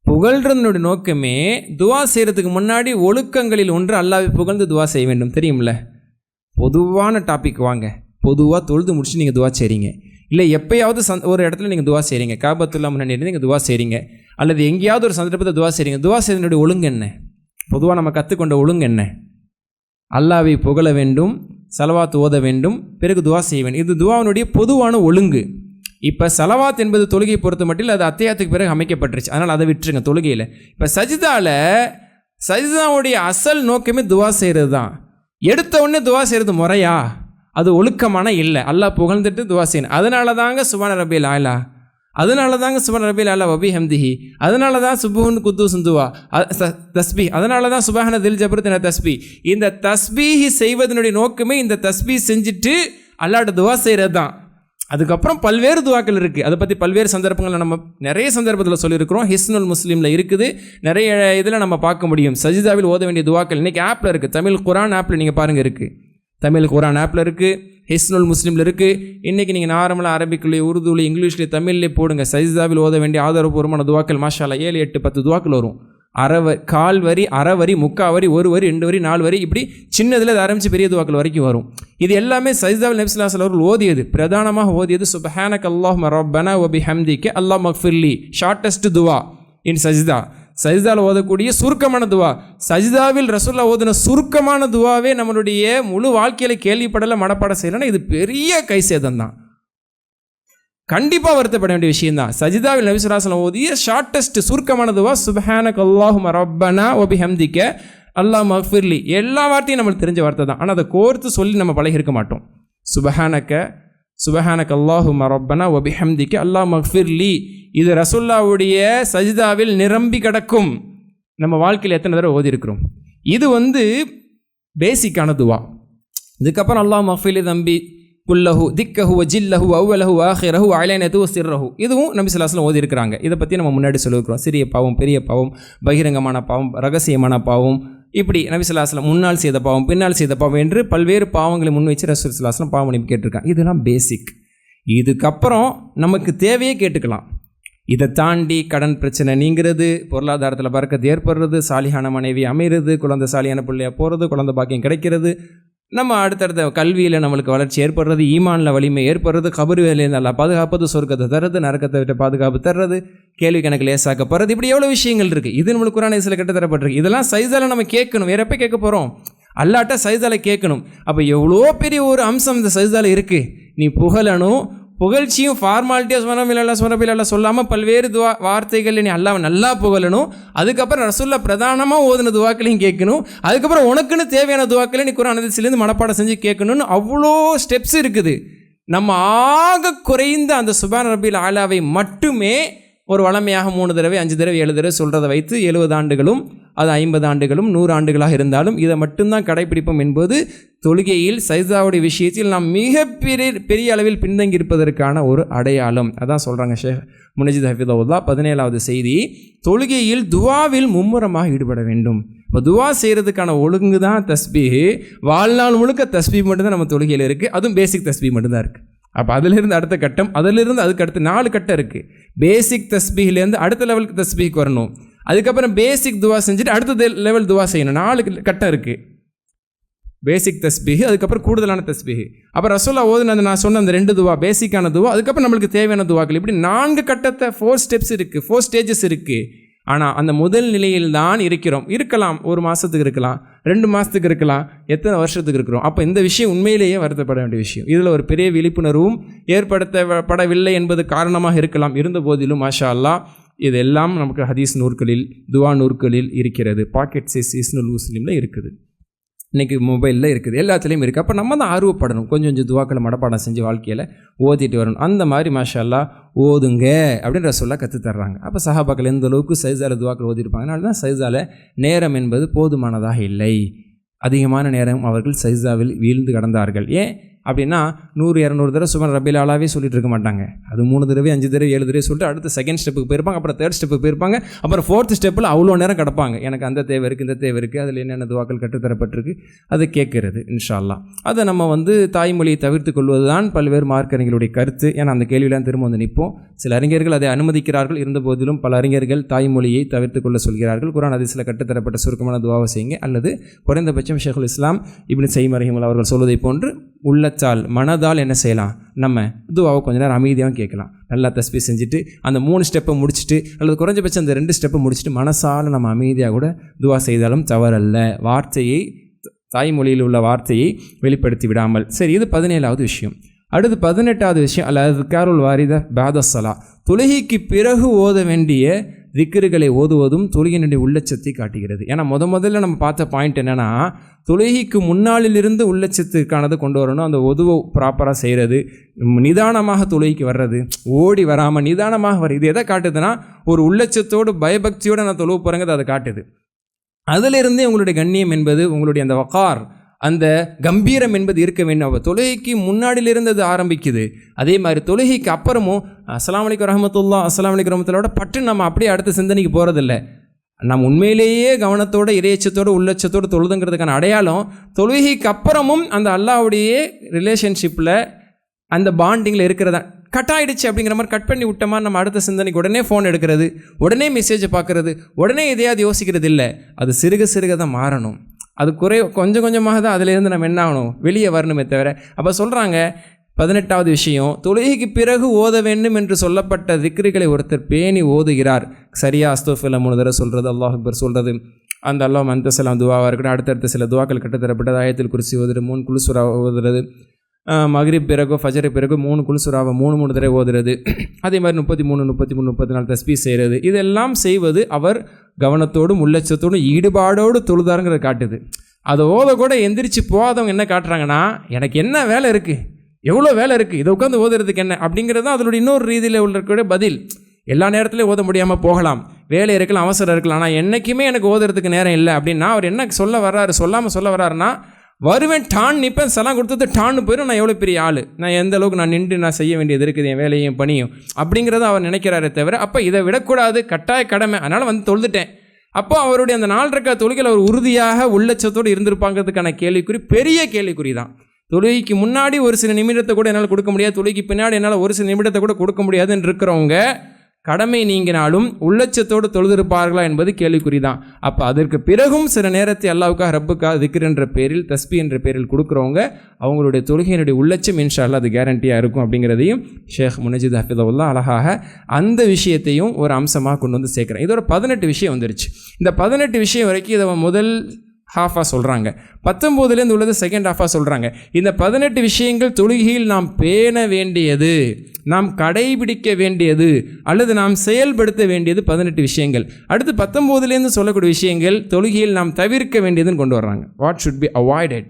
புகழ்றதனுடைய நோக்கமே துவா செய்கிறதுக்கு முன்னாடி ஒழுக்கங்களில் ஒன்று அல்லாஹ்வை புகழ்ந்து துவா செய்ய வேண்டும். தெரியுமில்ல? பொதுவான டாபிக் வாங்க. பொதுவாக தொழுது முடிச்சு நீங்கள் துவா செய்கிறீங்க, இல்லை எப்போயாவது ஒரு இடத்துல நீங்கள் துவா செய்கிறீங்க, காபத்துல்லா முன்னாடி நீங்கள் துவா செய்கிறீங்க, அல்லது எங்கேயாவது ஒரு சந்தர்ப்பத்தை துவா செய்கிறீங்க. துவா செய்வதனுடைய ஒழுங்கு என்ன? பொதுவாக நம்ம கற்றுக்கொண்ட ஒழுங்கு என்ன? அல்லாஹ்வை புகழ வேண்டும், சலவாத் ஓத வேண்டும், பிறகு துவா செய்ய வேண்டும். இது துவாவினுடைய பொதுவான ஒழுங்கு. இப்போ சலவாத் என்பது தொழுகையை பொறுத்த மட்டும் அது அத்தியாயத்துக்கு பிறகு அமைக்கப்பட்டுருச்சு, அதனால் அதை விட்டுருங்க தொழுகையில். இப்போ சஜிதாவுடைய அசல் நோக்கமே துவா செய்கிறது தான். எடுத்த உடனே துவா செய்கிறது முறையா? அது ஒழுக்கமான இல்லை. அல்லாஹ் புகழ்ந்துட்டு துவா செய்யணும். அதனால தாங்க சுப்ஹான ரப்பில் ஆலா, அதனால தாங்க சுப்ஹான ரப்பில் ஆலா வபிஹம்திஹி, அதனால தான் சுப்புஹுன் குத்தூஸுன் துவா தஸ்பீ, அதனால தான் சுப்ஹான தில் ஜபரத்தின தஸ்பீ. இந்த தஸ்பீஹி செய்வதனுடைய நோக்கமே இந்த தஸ்பீ செஞ்சுட்டு அல்லாஹ்ட்ட துவா செய்கிறது தான். அதுக்கப்புறம் பல்வேறு துவாக்கள் இருக்குது. அதை பற்றி பல்வேறு சந்தர்ப்பங்களில் நம்ம நிறைய சந்தர்ப்பத்தில் சொல்லியிருக்கிறோம். ஹிஸ்னுல் முஸ்லீமில் இருக்குது, நிறைய இதில் நம்ம பார்க்க முடியும். சஜிதாவில் ஓத வேண்டிய துவாக்கள் இன்றைக்கி ஆப்பில் இருக்குது. தமிழ் குரான் ஆப்பில் நீங்கள் பாருங்கள் இருக்குது, தமிழ் குரான் ஆப்பில் இருக்குது, ஹிஸ்னுல் முஸ்லீமில் இருக்குது. இன்றைக்கி நீங்கள் நார்மலாக அரபிக்குள்ளே, உருதுலேயே, இங்கிலீஷ்லேயே, தமிழ்லேயே போடுங்க சஜிதாவில் ஓத வேண்டிய ஆதாரபூர்வமான துவாக்கள். மாஷா அல்லாஹ் 7, 8, 10 துவாக்கள் வரும். கால் வரி, அரை வரி, முக்கால் வரி, ஒரு வரி, 2 வரி, 4 வரி, இப்படி சின்னதில் அதை ஆரம்பித்து பெரிய துவாக்கள் வரைக்கும் வரும். இது எல்லாமே சஜிதாவில் நபி ஸல்லல்லாஹு அலைஹி வஸல்லம் அவர்கள் ஓதியது, பிரதானமாக ஓதியது சுப்ஹானக அல்லாஹும்ம ரப்பனா வ பிஹம்திக அல்லாஹும்ம மக்ஃபிர்லி. ஷார்ட்டஸ்ட் துவா இன் சஜிதா. சஜிதாவில் ஓதக்கூடிய சுருக்கமான துவா. சஜிதாவில் ரசூலுல்லாஹ் ஓதின சுருக்கமான துவாவே நம்மளுடைய முழு வாழ்க்கையில் கேள்விப்படலை, மனப்பாடம் செய்யலைன்னா இது பெரிய கைசேதம் தான். கண்டிப்பாக வருத்தப்பட வேண்டிய விஷயம்தான். சஜிதாவில் நபி ஸல்லல்லாஹு அலைஹி வஸல்லம் ஓதிய ஷார்ட்டஸ்ட் சுருக்கமான துவா சுப்ஹானக அல்லாஹும்ம ரப்பனா வ பிஹம்திக அல்லாஹும்ம மக்ஃபிர்லி. எல்லா வார்த்தையும் நம்மளுக்கு தெரிஞ்ச வார்த்தை தான், ஆனால் அதை கோர்த்து சொல்லி நம்ம பழகிருக்க மாட்டோம். சுபஹானக அல்லாஹும்ம ரப்பனா வ பிஹம்திக அல்லாஹும்ம மக்ஃபிர்லி இது ரசூலுல்லாஹ்வுடைய சஜிதாவில் நிரம்பி கிடக்கும். நம்ம வாழ்க்கையில் எத்தனை தடவை ஓதி இருக்கிறோம். இது பேசிக்கான துவா. இதுக்கப்புறம் அல்லாஹ் மஃபிலி தம்பி குல்லஹு திக்கஹு வஜில்லஹு அவ்வலஹு ஆஹிரஹு அலைனது சிர்ரஹு, இதுவும் நபி ஸல்லல்லாஹு அலைஹி வஸல்லம் ஓதி இருக்கிறாங்க. இதை பற்றி நம்ம முன்னாடி சொல்லியிருக்கிறோம். சிறிய பாவம், பெரிய பாவம், பகிரங்கமான பாவம், ரகசியமான பாவம், இப்படி நபி ஸல்லல்லாஹு அலைஹி வஸல்லம் முன்னால் செய்த பாவம், பின்னால் செய்த பாவம் என்று பல்வேறு பாவங்களை முன் வச்சு ரசூல் ஸல்லல்லாஹு அலைஹி வஸல்லம் பாவம் மன்னிப்பு கேட்டிருக்காங்க. இதெல்லாம் பேசிக். இதுக்கப்புறம் நமக்கு தேவையே கேட்டுக்கலாம். இதை தாண்டி கடன் பிரச்சனை நீங்கிறது, பொருளாதாரத்தில் பறக்கத்து ஏற்படுறது, சாலியான மனைவி அமைகிறது, குழந்தை சாலியான பிள்ளையாக போகிறது, குழந்தை பாக்கியம் கிடைக்கிறது, நம்ம அடுத்தடுத்த கல்வியில் நம்மளுக்கு வளர்ச்சி ஏற்படுறது, ஈமானில் வலிமை ஏற்படுறது, கபர் வேலையில் நல்லா பாதுகாப்பது, சொர்க்கத்தை தர்றது, நரக்கத்தை விட்டு பாதுகாப்பு தர்றது, கேள்வி கணக்கு லேசாக்கப்படுறது, இப்படி எவ்வளோ விஷயங்கள் இருக்குது. இது நம்மளுக்கு குர்ஆன் ஹதீஸ்ல கட்டு தரப்பட்டிருக்கு. இதெல்லாம் சைஸால் நம்ம கேட்கணும். வேற எப்போ கேட்க போகிறோம்? அல்லாட்ட சைஸால் கேட்கணும். அப்போ எவ்வளோ பெரிய ஒரு அம்சம் இந்த சைஸால் இருக்குது. நீ புகழணும், புகழ்ச்சியும் ஃபார்மாலிட்டியாக சுனபில்லா சொல்லாமல் பல்வேறு வார்த்தைகள் நீ அல்லாஹ்வை நல்லா புகழணும். அதுக்கப்புறம் ரசூலுல்லாஹ் பிரதானமாக ஓதுன துவாக்களையும் கேட்கணும். அதுக்கப்புறம் உனக்குன்னு தேவையான துவாக்களை நீ குர்ஆன் ஹதீஸ்லேருந்து மனப்பாடம் செஞ்சு கேட்கணும்னு அவ்வளோ ஸ்டெப்ஸ் இருக்குது. நம்ம ஆக குறைந்த அந்த சுப்ஹான ரப்பில் ஆலாவை மட்டுமே ஒரு வளமையாக 3 தடவை 5 தடவை 7 தடவை சொல்கிறத வைத்து 70 ஆண்டுகளும் அது 50 ஆண்டுகளும் 100 ஆண்டுகளாக இருந்தாலும் இதை மட்டும்தான் கடைப்பிடிப்போம் என்பது தொழுகையில் சைஸாவுடைய விஷயத்தில் நாம் பெரிய அளவில் பின்தங்கி இருப்பதற்கான ஒரு அடையாளம். அதான் சொல்கிறாங்க ஷேக் முனஜித் ஹஃபிதஹுல்லாஹ் 17வது செய்தி. தொழுகையில் துவாவில் மும்முரமாக ஈடுபட வேண்டும். இப்போ துவா செய்கிறதுக்கான ஒழுங்கு தான் தஸ்பீஹ். வாழ்நாள் முழுக்க தஸ்பீஹ் மட்டும்தான் நம்ம தொழுகையில் இருக்குது. அதுவும் பேசிக் தஸ்பீஹ் மட்டும்தான் இருக்குது. அப்போ அதிலிருந்து அடுத்த கட்டம், அதிலிருந்து அதுக்கு அடுத்து 4 கட்டம் இருக்குது. பேசிக் தஸ்பீஹ்லேருந்து அடுத்த லெவலுக்கு தஸ்பீஹ்க்கு வரணும். அதுக்கப்புறம் பேசிக் துவா செஞ்சுட்டு அடுத்த லெவல் துவா செய்யணும். 4 கட்டம் இருக்குது. பேசிக் தஸ்பீஹ், அதுக்கப்புறம் கூடுதலான தஸ்பீஹ். அப்புறம் ரசூலுல்லாஹ் ஓதுனது நான் சொன்ன அந்த 2 துவா பேசிக்கான துவா, அதுக்கப்புறம் நம்மளுக்கு தேவையான துவாக்கள், இப்படி 4 கட்டத்தை 4 ஸ்டெப்ஸ் இருக்குது, 4 ஸ்டேஜஸ் இருக்குது. ஆனால் அந்த முதல் நிலையில் தான் இருக்கிறோம். இருக்கலாம் 1 மாதத்துக்கு இருக்கலாம், 2 மாதத்துக்கு இருக்கலாம், எத்தனை வருஷத்துக்கு இருக்கிறோம். அப்போ இந்த விஷயம் உண்மையிலேயே வருத்தப்பட வேண்டிய விஷயம். இதில் ஒரு பெரிய விழிப்புணர்வும் ஏற்படுத்தப்படவில்லை என்பது காரணமாக இருக்கலாம். இருந்த போதிலும் மாஷா அல்லாஹ் இதெல்லாம் நமக்கு ஹதீஸ் நூற்களில், துவா நூற்களில் இருக்கிறது. பாக்கெட் சைஸ் இஸ்னுல் முஸ்லிமில் இருக்குது, இன்றைக்கி மொபைலில் இருக்குது, எல்லாத்துலேயும் இருக்குது. அப்போ நம்ம தான் ஆர்வப்படணும். கொஞ்சம் துவாக்களை மனப்பாடம் செஞ்சு வாழ்க்கையில் ஓதிட்டு வரணும். அந்த மாதிரி மாஷா அல்லாஹ் ஓதுங்க அப்படின்னு ரசூலுல்லாஹ் கற்றுத்தர்றாங்க. அப்போ சஹாபாக்கள் எந்த அளவுக்கு சைஸால் துவாக்கள் ஓதிருப்பாங்க. அதனால தான் சைஸால் நேரம் என்பது போதுமானதாக இல்லை. அதிகமான நேரம் அவர்கள் சைஸாவில் வீழ்ந்து கடந்தார்கள். ஏன் அப்படின்னா 100-200 தடவை சுப்ஹான ரப்பில் ஆலாவே சொல்லிட்டு இருக்க மாட்டாங்க. அது 3 தடவை 5 தடவை 7 தடவை சொல்லிட்டு அடுத்து செகண்ட் ஸ்டெப்புக்கு போயிருப்பாங்க, அப்புறம் தேர்ட் ஸ்டெப்புக்கு போயிருப்பாங்க, அப்புறம் 4th ஸ்டெப்பில் அவ்வளோ நேரம் கிடப்பாங்க. எனக்கு அந்த தேவை இருக்குது, இந்த தேவை இருக்குது, அதில் என்னென்ன துவாக்கள் கற்றுத்தரப்பட்டிருக்கு அதை கேட்கறது. இன்ஷா அல்லாஹ் அதை நம்ம தாய்மொழியை தவிர்த்து கொள்வது தான் பல்வேறு மார்க்கறிஞர்களுடைய கருத்து. ஏன்னா அந்த கேள்வியெல்லாம் திரும்ப நிற்போம். சில அறிஞர்கள் அதை அனுமதிக்கிறார்கள். இருந்த போதிலும் பல அறிஞர்கள் தாய்மொழியை தவிர்த்து கொள்ள சொல்கிறார்கள். குர்ஆன் ஹதீஸில் கற்றுத்தரப்பட்ட சுருக்கமான துவாவை செய்யுங்க, அல்லது குறைந்தபட்சம் ஷேகுல் இஸ்லாம் இப்னு ஸைம் ரஹிமஹுல்லாஹ் அவர்கள் சொல்வதை போன்று உள்ளத்தால் மனதால் என்ன செய்யலாம், நம்ம துவாவை கொஞ்ச நேரம் அமைதியாக கேட்கலாம். நல்லா தஸ்பீஹ் செஞ்சுட்டு அந்த 3 ஸ்டெப்பை முடிச்சுட்டு, அல்லது குறைஞ்சபட்சம் அந்த 2 ஸ்டெப்பை முடிச்சுட்டு மனசால் நம்ம அமைதியாக கூட துவா செய்தாலும் தவறல்ல. வார்த்தையை, தாய்மொழியில் உள்ள வார்த்தையை வெளிப்படுத்தி விடாமல். சரி, இது 17வது விஷயம். அடுத்து 18வது விஷயம், அல்-அஸ்காருல் வாரித பாத ஸலா. தொழுகைக்கு பிறகு ஓத வேண்டிய திக்ருகளை ஓதுவதும் தொழுகையினுடைய உள்ளச்சத்தை காட்டுகிறது. ஏன்னா முதல்ல நம்ம பார்த்த பாயிண்ட் என்னென்னா, தொழுகைக்கு முன்னாளிலிருந்து உள்ளச்சத்துக்கானதை கொண்டு வரணும். அந்த உதுவை ப்ராப்பராக செய்கிறது, நிதானமாக தொழுகைக்கு வர்றது, ஓடி வராமல் நிதானமாக வர்றது. இது எதை காட்டுதுன்னா, ஒரு உள்ளச்சத்தோடு பயபக்தியோடு நான் தொழுவ போகிறேங்கிறது அதை காட்டுது. அதிலிருந்தே உங்களுடைய கண்ணியம் என்பது, உங்களுடைய அந்த வகார், அந்த கம்பீரம் என்பது இருக்க வேண்டும். தொழுகைக்கு முன்னாடியிலிருந்து அது ஆரம்பிக்குது. அதே மாதிரி தொழுகைக்கு அப்புறமும் அஸ்ஸலாமு அலைக்கும் ரஹ்மத்துல்லாஹ், அஸ்ஸலாமு அலைக்கும் ரஹ்மத்துல்லாஹோட பட்டு நம்ம அப்படியே அடுத்த சிந்தனைக்கு போகிறதில்ல. நம்ம உண்மையிலேயே கவனத்தோடு, இறையச்சத்தோடு, உள்ளச்சத்தோடு தொழுதுங்கிறதுக்கான அடையாளம் தொழுகைக்கு அப்புறமும் அந்த அல்லாஹ்வுடைய ரிலேஷன்ஷிப்பில், அந்த பாண்டிங்கில் இருக்கிறதா. கட் ஆகிடுச்சு அப்படிங்கிற மாதிரி கட் பண்ணி விட்ட மாதிரி நம்ம அடுத்த சிந்தனைக்கு உடனே ஃபோன் எடுக்கிறது, உடனே மெசேஜை பார்க்குறது, உடனே எதையாவது யோசிக்கிறது இல்லை. அது சிறுக சிறுக தான் மாறணும். அது கொஞ்சம் கொஞ்சமாக தான் அதிலேருந்து நம்ம என்ன ஆகணும், வெளியே வரணுமே தவிர. அப்போ சொல்கிறாங்க 18வது விஷயம், தொழுகைக்கு பிறகு ஓத வேண்டும் என்று சொல்லப்பட்ட திக்ருகளை ஒருத்தர் பேணி ஓதுகிறார். சரியா அஸ்தக்ஃபிருல்லாஹ் 3 தடவை சொல்கிறது, அல்லாஹ் அக்பர் சொல்கிறது, அந்த அல்லாஹ் மன்தசலாம் துவாவாக இருக்கட்டும், அடுத்தடுத்த சில துவாக்கள் கட்டுத்தரப்பட்டது. ஆயத்துல் குர்சி ஓதுறது, 3 குல் சூரா ஓதுறது, மக்ரிப் பிறகோ ஃபஜர் பிறகு 3 குல் சூராவை 3 தடவை ஓதுறது. அதே மாதிரி 33, 33, 34 தஸ்பீஹ் செய்கிறது. இதெல்லாம் செய்வது அவர் கவனத்தோடும் உள்ளச்சத்தோடும் ஈடுபாடோடு தொழுதாருங்கிறத காட்டுது. அதை ஓத கூட எந்திரிச்சு போகாதவங்க என்ன காட்டுறாங்கன்னா, எனக்கு என்ன வேலை இருக்குது, எவ்வளோ வேலை இருக்குது, இதை உட்காந்து ஓதுறதுக்கு என்ன அப்படிங்கிறது தான் அதனுடைய இன்னொரு ரீதியில் உள்ள பதில். எல்லா நேரத்துலையும் ஓத முடியாமல் போகலாம், வேலை இருக்கலாம், அவசரம் இருக்கலாம். ஆனால் என்றைக்குமே எனக்கு ஓதுறதுக்கு நேரம் இல்லை அப்படின்னா அவர் என்ன சொல்ல வர்றாரு, சொல்லாமல் சொல்ல வர்றாருன்னா, வருவேன் டான் நிற்பேன், சலாம் கொடுத்தது டான்னு போயிடும், நான் எவ்வளோ பெரிய ஆள், நான் எந்த அளவுக்கு நான் நின்று நான் செய்ய வேண்டியது இருக்குது என் வேலையும் பணியும் அப்படிங்கிறத அவர் நினைக்கிறாரே தவிர, அப்போ இதை விடக்கூடாது, கட்டாய கடமை, அதனால் வந்து தொழுதுட்டேன். அப்போ அவருடைய அந்த 4 ரக்காத் தொழுகையில் அவர் உறுதியாக உள்ளச்சத்தோடு இருந்திருப்பாங்கிறதுக்கான கேள்விக்குறி பெரிய கேள்விக்குறி தான். தொழுகைக்கு முன்னாடி ஒரு சில நிமிடத்தை கூட என்னால் கொடுக்க முடியாது, தொழுகைக்கு பின்னாடி என்னால் ஒரு சில நிமிடத்தை கூட கொடுக்க முடியாதுன்னு இருக்கிறவங்க கடமை நீங்கினாலும் உள்ளச்சத்தோடு தொழுதிருப்பார்களா என்பது கேள்விக்குறி தான். அப்போ அதற்கு பிறகும் சில நேரத்தை அல்லாவுக்காக ரப்புக்காக திக்ர் என்ற பேரில், தஸ்பி என்ற பேரில் கொடுக்குறவங்க அவங்களுடைய தொழுகையினுடைய உள்ளச்சம் இன்ஷா அல்லாஹ் அது கேரண்டியாக இருக்கும் அப்படிங்கிறதையும் ஷேக் முனஜித் ஹஃபிதவுல்லாஹ் அழகாக அந்த விஷயத்தையும் ஒரு அம்சமாக கொண்டு வந்து சேர்க்குறேன். இதோட 18 விஷயம் வந்துருச்சு. இந்த 18 விஷயம் வரைக்கும் இதை முதல் ஹாஃபாக சொல்கிறாங்க, 19லேருந்து உள்ளது செகண்ட் ஹாஃபாக சொல்கிறாங்க. இந்த 18 விஷயங்கள் தொழுகையில் நாம் பேண வேண்டியது, நாம் கடைபிடிக்க வேண்டியது அல்லது நாம் செயல்படுத்த வேண்டியது 18 விஷயங்கள். அடுத்து 19லேருந்து சொல்லக்கூடிய விஷயங்கள் தொழுகையில் நாம் தவிர்க்க வேண்டியதுன்னு கொண்டு வர்றாங்க. வாட் ஷுட் பி அவாய்டட்,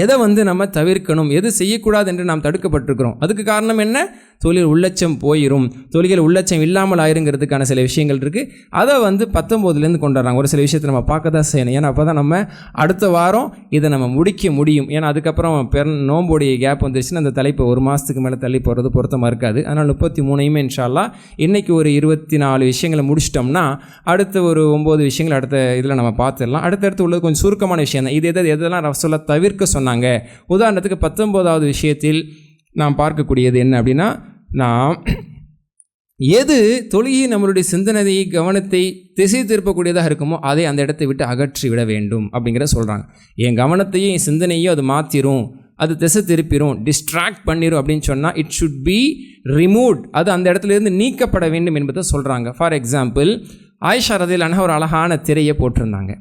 எதை வந்து நம்ம தவிர்க்கணும், எது செய்யக்கூடாது என்று நாம் தடுக்கப்பட்டிருக்கிறோம். அதுக்கு காரணம் என்ன, தொழில் உள்ளச்சம் போயிடும், தொழில் உள்ளச்சம் இல்லாமல் ஆயிருங்கிறதுக்கான சில விஷயங்கள் இருக்குது. அதை வந்து 19லேருந்து கொண்டு வர்றாங்க. ஒரு சில விஷயத்தை நம்ம பார்க்க தான் செய்யணும், ஏன்னா அப்போ தான் நம்ம அடுத்த வாரம் இதை நம்ம முடிக்க முடியும். ஏன்னா அதுக்கப்புறம் நோம்போடைய கேப் வந்துருச்சுன்னா அந்த தலைப்பு ஒரு மாதத்துக்கு மேலே தள்ளி போகிறது பொருத்தமாக இருக்காது. அதனால் 33 இன்ஷா அல்லாஹ் இன்றைக்கி ஒரு 24 விஷயங்களை முடிச்சிட்டோம்னா அடுத்த ஒரு 9 விஷயங்கள் அடுத்த இதில் நம்ம பார்த்துடலாம். அடுத்தடுத்து உள்ளது கொஞ்சம் சுருக்கமான விஷயம் தான். இது எதெல்லாம் ரசூலுல்லாஹ் தவிர்க்க சொன்னாங்க. உதாரணத்துக்கு 19வது விஷயத்தில் நாம் பார்க்கக்கூடியது என்ன அப்படின்னா, நாம் எது தொழுகை நம்மளுடைய சிந்தனையை கவனத்தை திசை திருப்பக்கூடியதாக இருக்குமோ அதை அந்த இடத்தை விட்டு அகற்றி விட வேண்டும் அப்படிங்கிறத சொல்கிறாங்க. என் கவனத்தையும் என் சிந்தனையும் அது மாற்றிடும், அது திசை திருப்பிடும், டிஸ்ட்ராக்ட் பண்ணிடும் அப்படின்னு சொன்னால் இட் ஷுட் பி ரிமூவ்ட், அது அந்த இடத்துலேருந்து நீக்கப்பட வேண்டும் என்பதை சொல்கிறாங்க. ஃபார் எக்ஸாம்பிள், ஆயிஷா ரலியல்லாஹு அன்ஹா ஒரு அழகான திரையை போட்டிருந்தாங்க.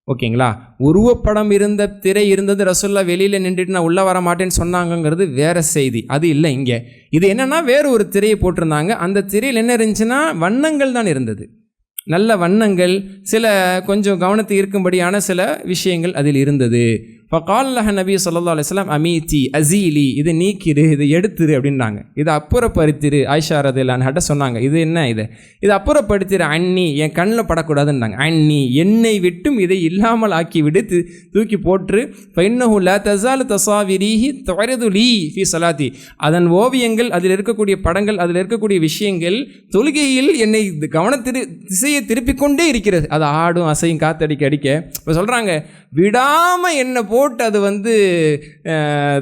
ஓகேங்களா, உருவப்படம் இருந்த திரை இருந்தது, ரசூலுல்லாஹ் வெளியில் நின்றுட்டு நான் உள்ளே வர மாட்டேன்னு சொன்னாங்கங்கிறது வேறு செய்தி, அது இல்லை இங்கே. இது என்னென்னா வேறு ஒரு திரையை போட்டிருந்தாங்க. அந்த திரையில் என்ன இருந்துச்சுன்னா வண்ணங்கள் தான் இருந்தது, நல்ல வண்ணங்கள், சில கொஞ்சம் கவனத்தை இருக்கும்படியான சில விஷயங்கள் அதில் இருந்தது. ஃபகால் லஹ நபி ஸல்லல்லாஹு அலைஹி வஸல்லம் அமீதி அஸீலி, இதை நீக்கிரு, இதை எடுத்துரு அப்படின்னாங்க. இதை அப்புறப்படுத்திரு, ஆயிஷா ரலியல்லாஹு அன்ஹா சொன்னாங்க. இது என்ன, இது அப்புறப்படுத்திரு, அன்னி, என் கண்ணில் படக்கூடாதுன்னாங்க. அன்னி, என்னை விட்டும் இதை இல்லாமல் ஆக்கிவிடு, தூக்கி போட்டு, ஃபைன்னஹு லா தஸாலு தஸாவிரிஹி துஅரிது லீ ஃபீ ஸலாத்தி, அதன் ஓவியங்கள், அதில் இருக்கக்கூடிய படங்கள், அதில் இருக்கக்கூடிய விஷயங்கள் தொழுகையில் என்னை திசையை திருப்பிக் கொண்டே இருக்கிறது. அது ஆடும் அசையும் காத்தடிக்க அடிக்க. இப்போ சொல்கிறாங்க, விடாமல் என்னை போட்டு அது வந்து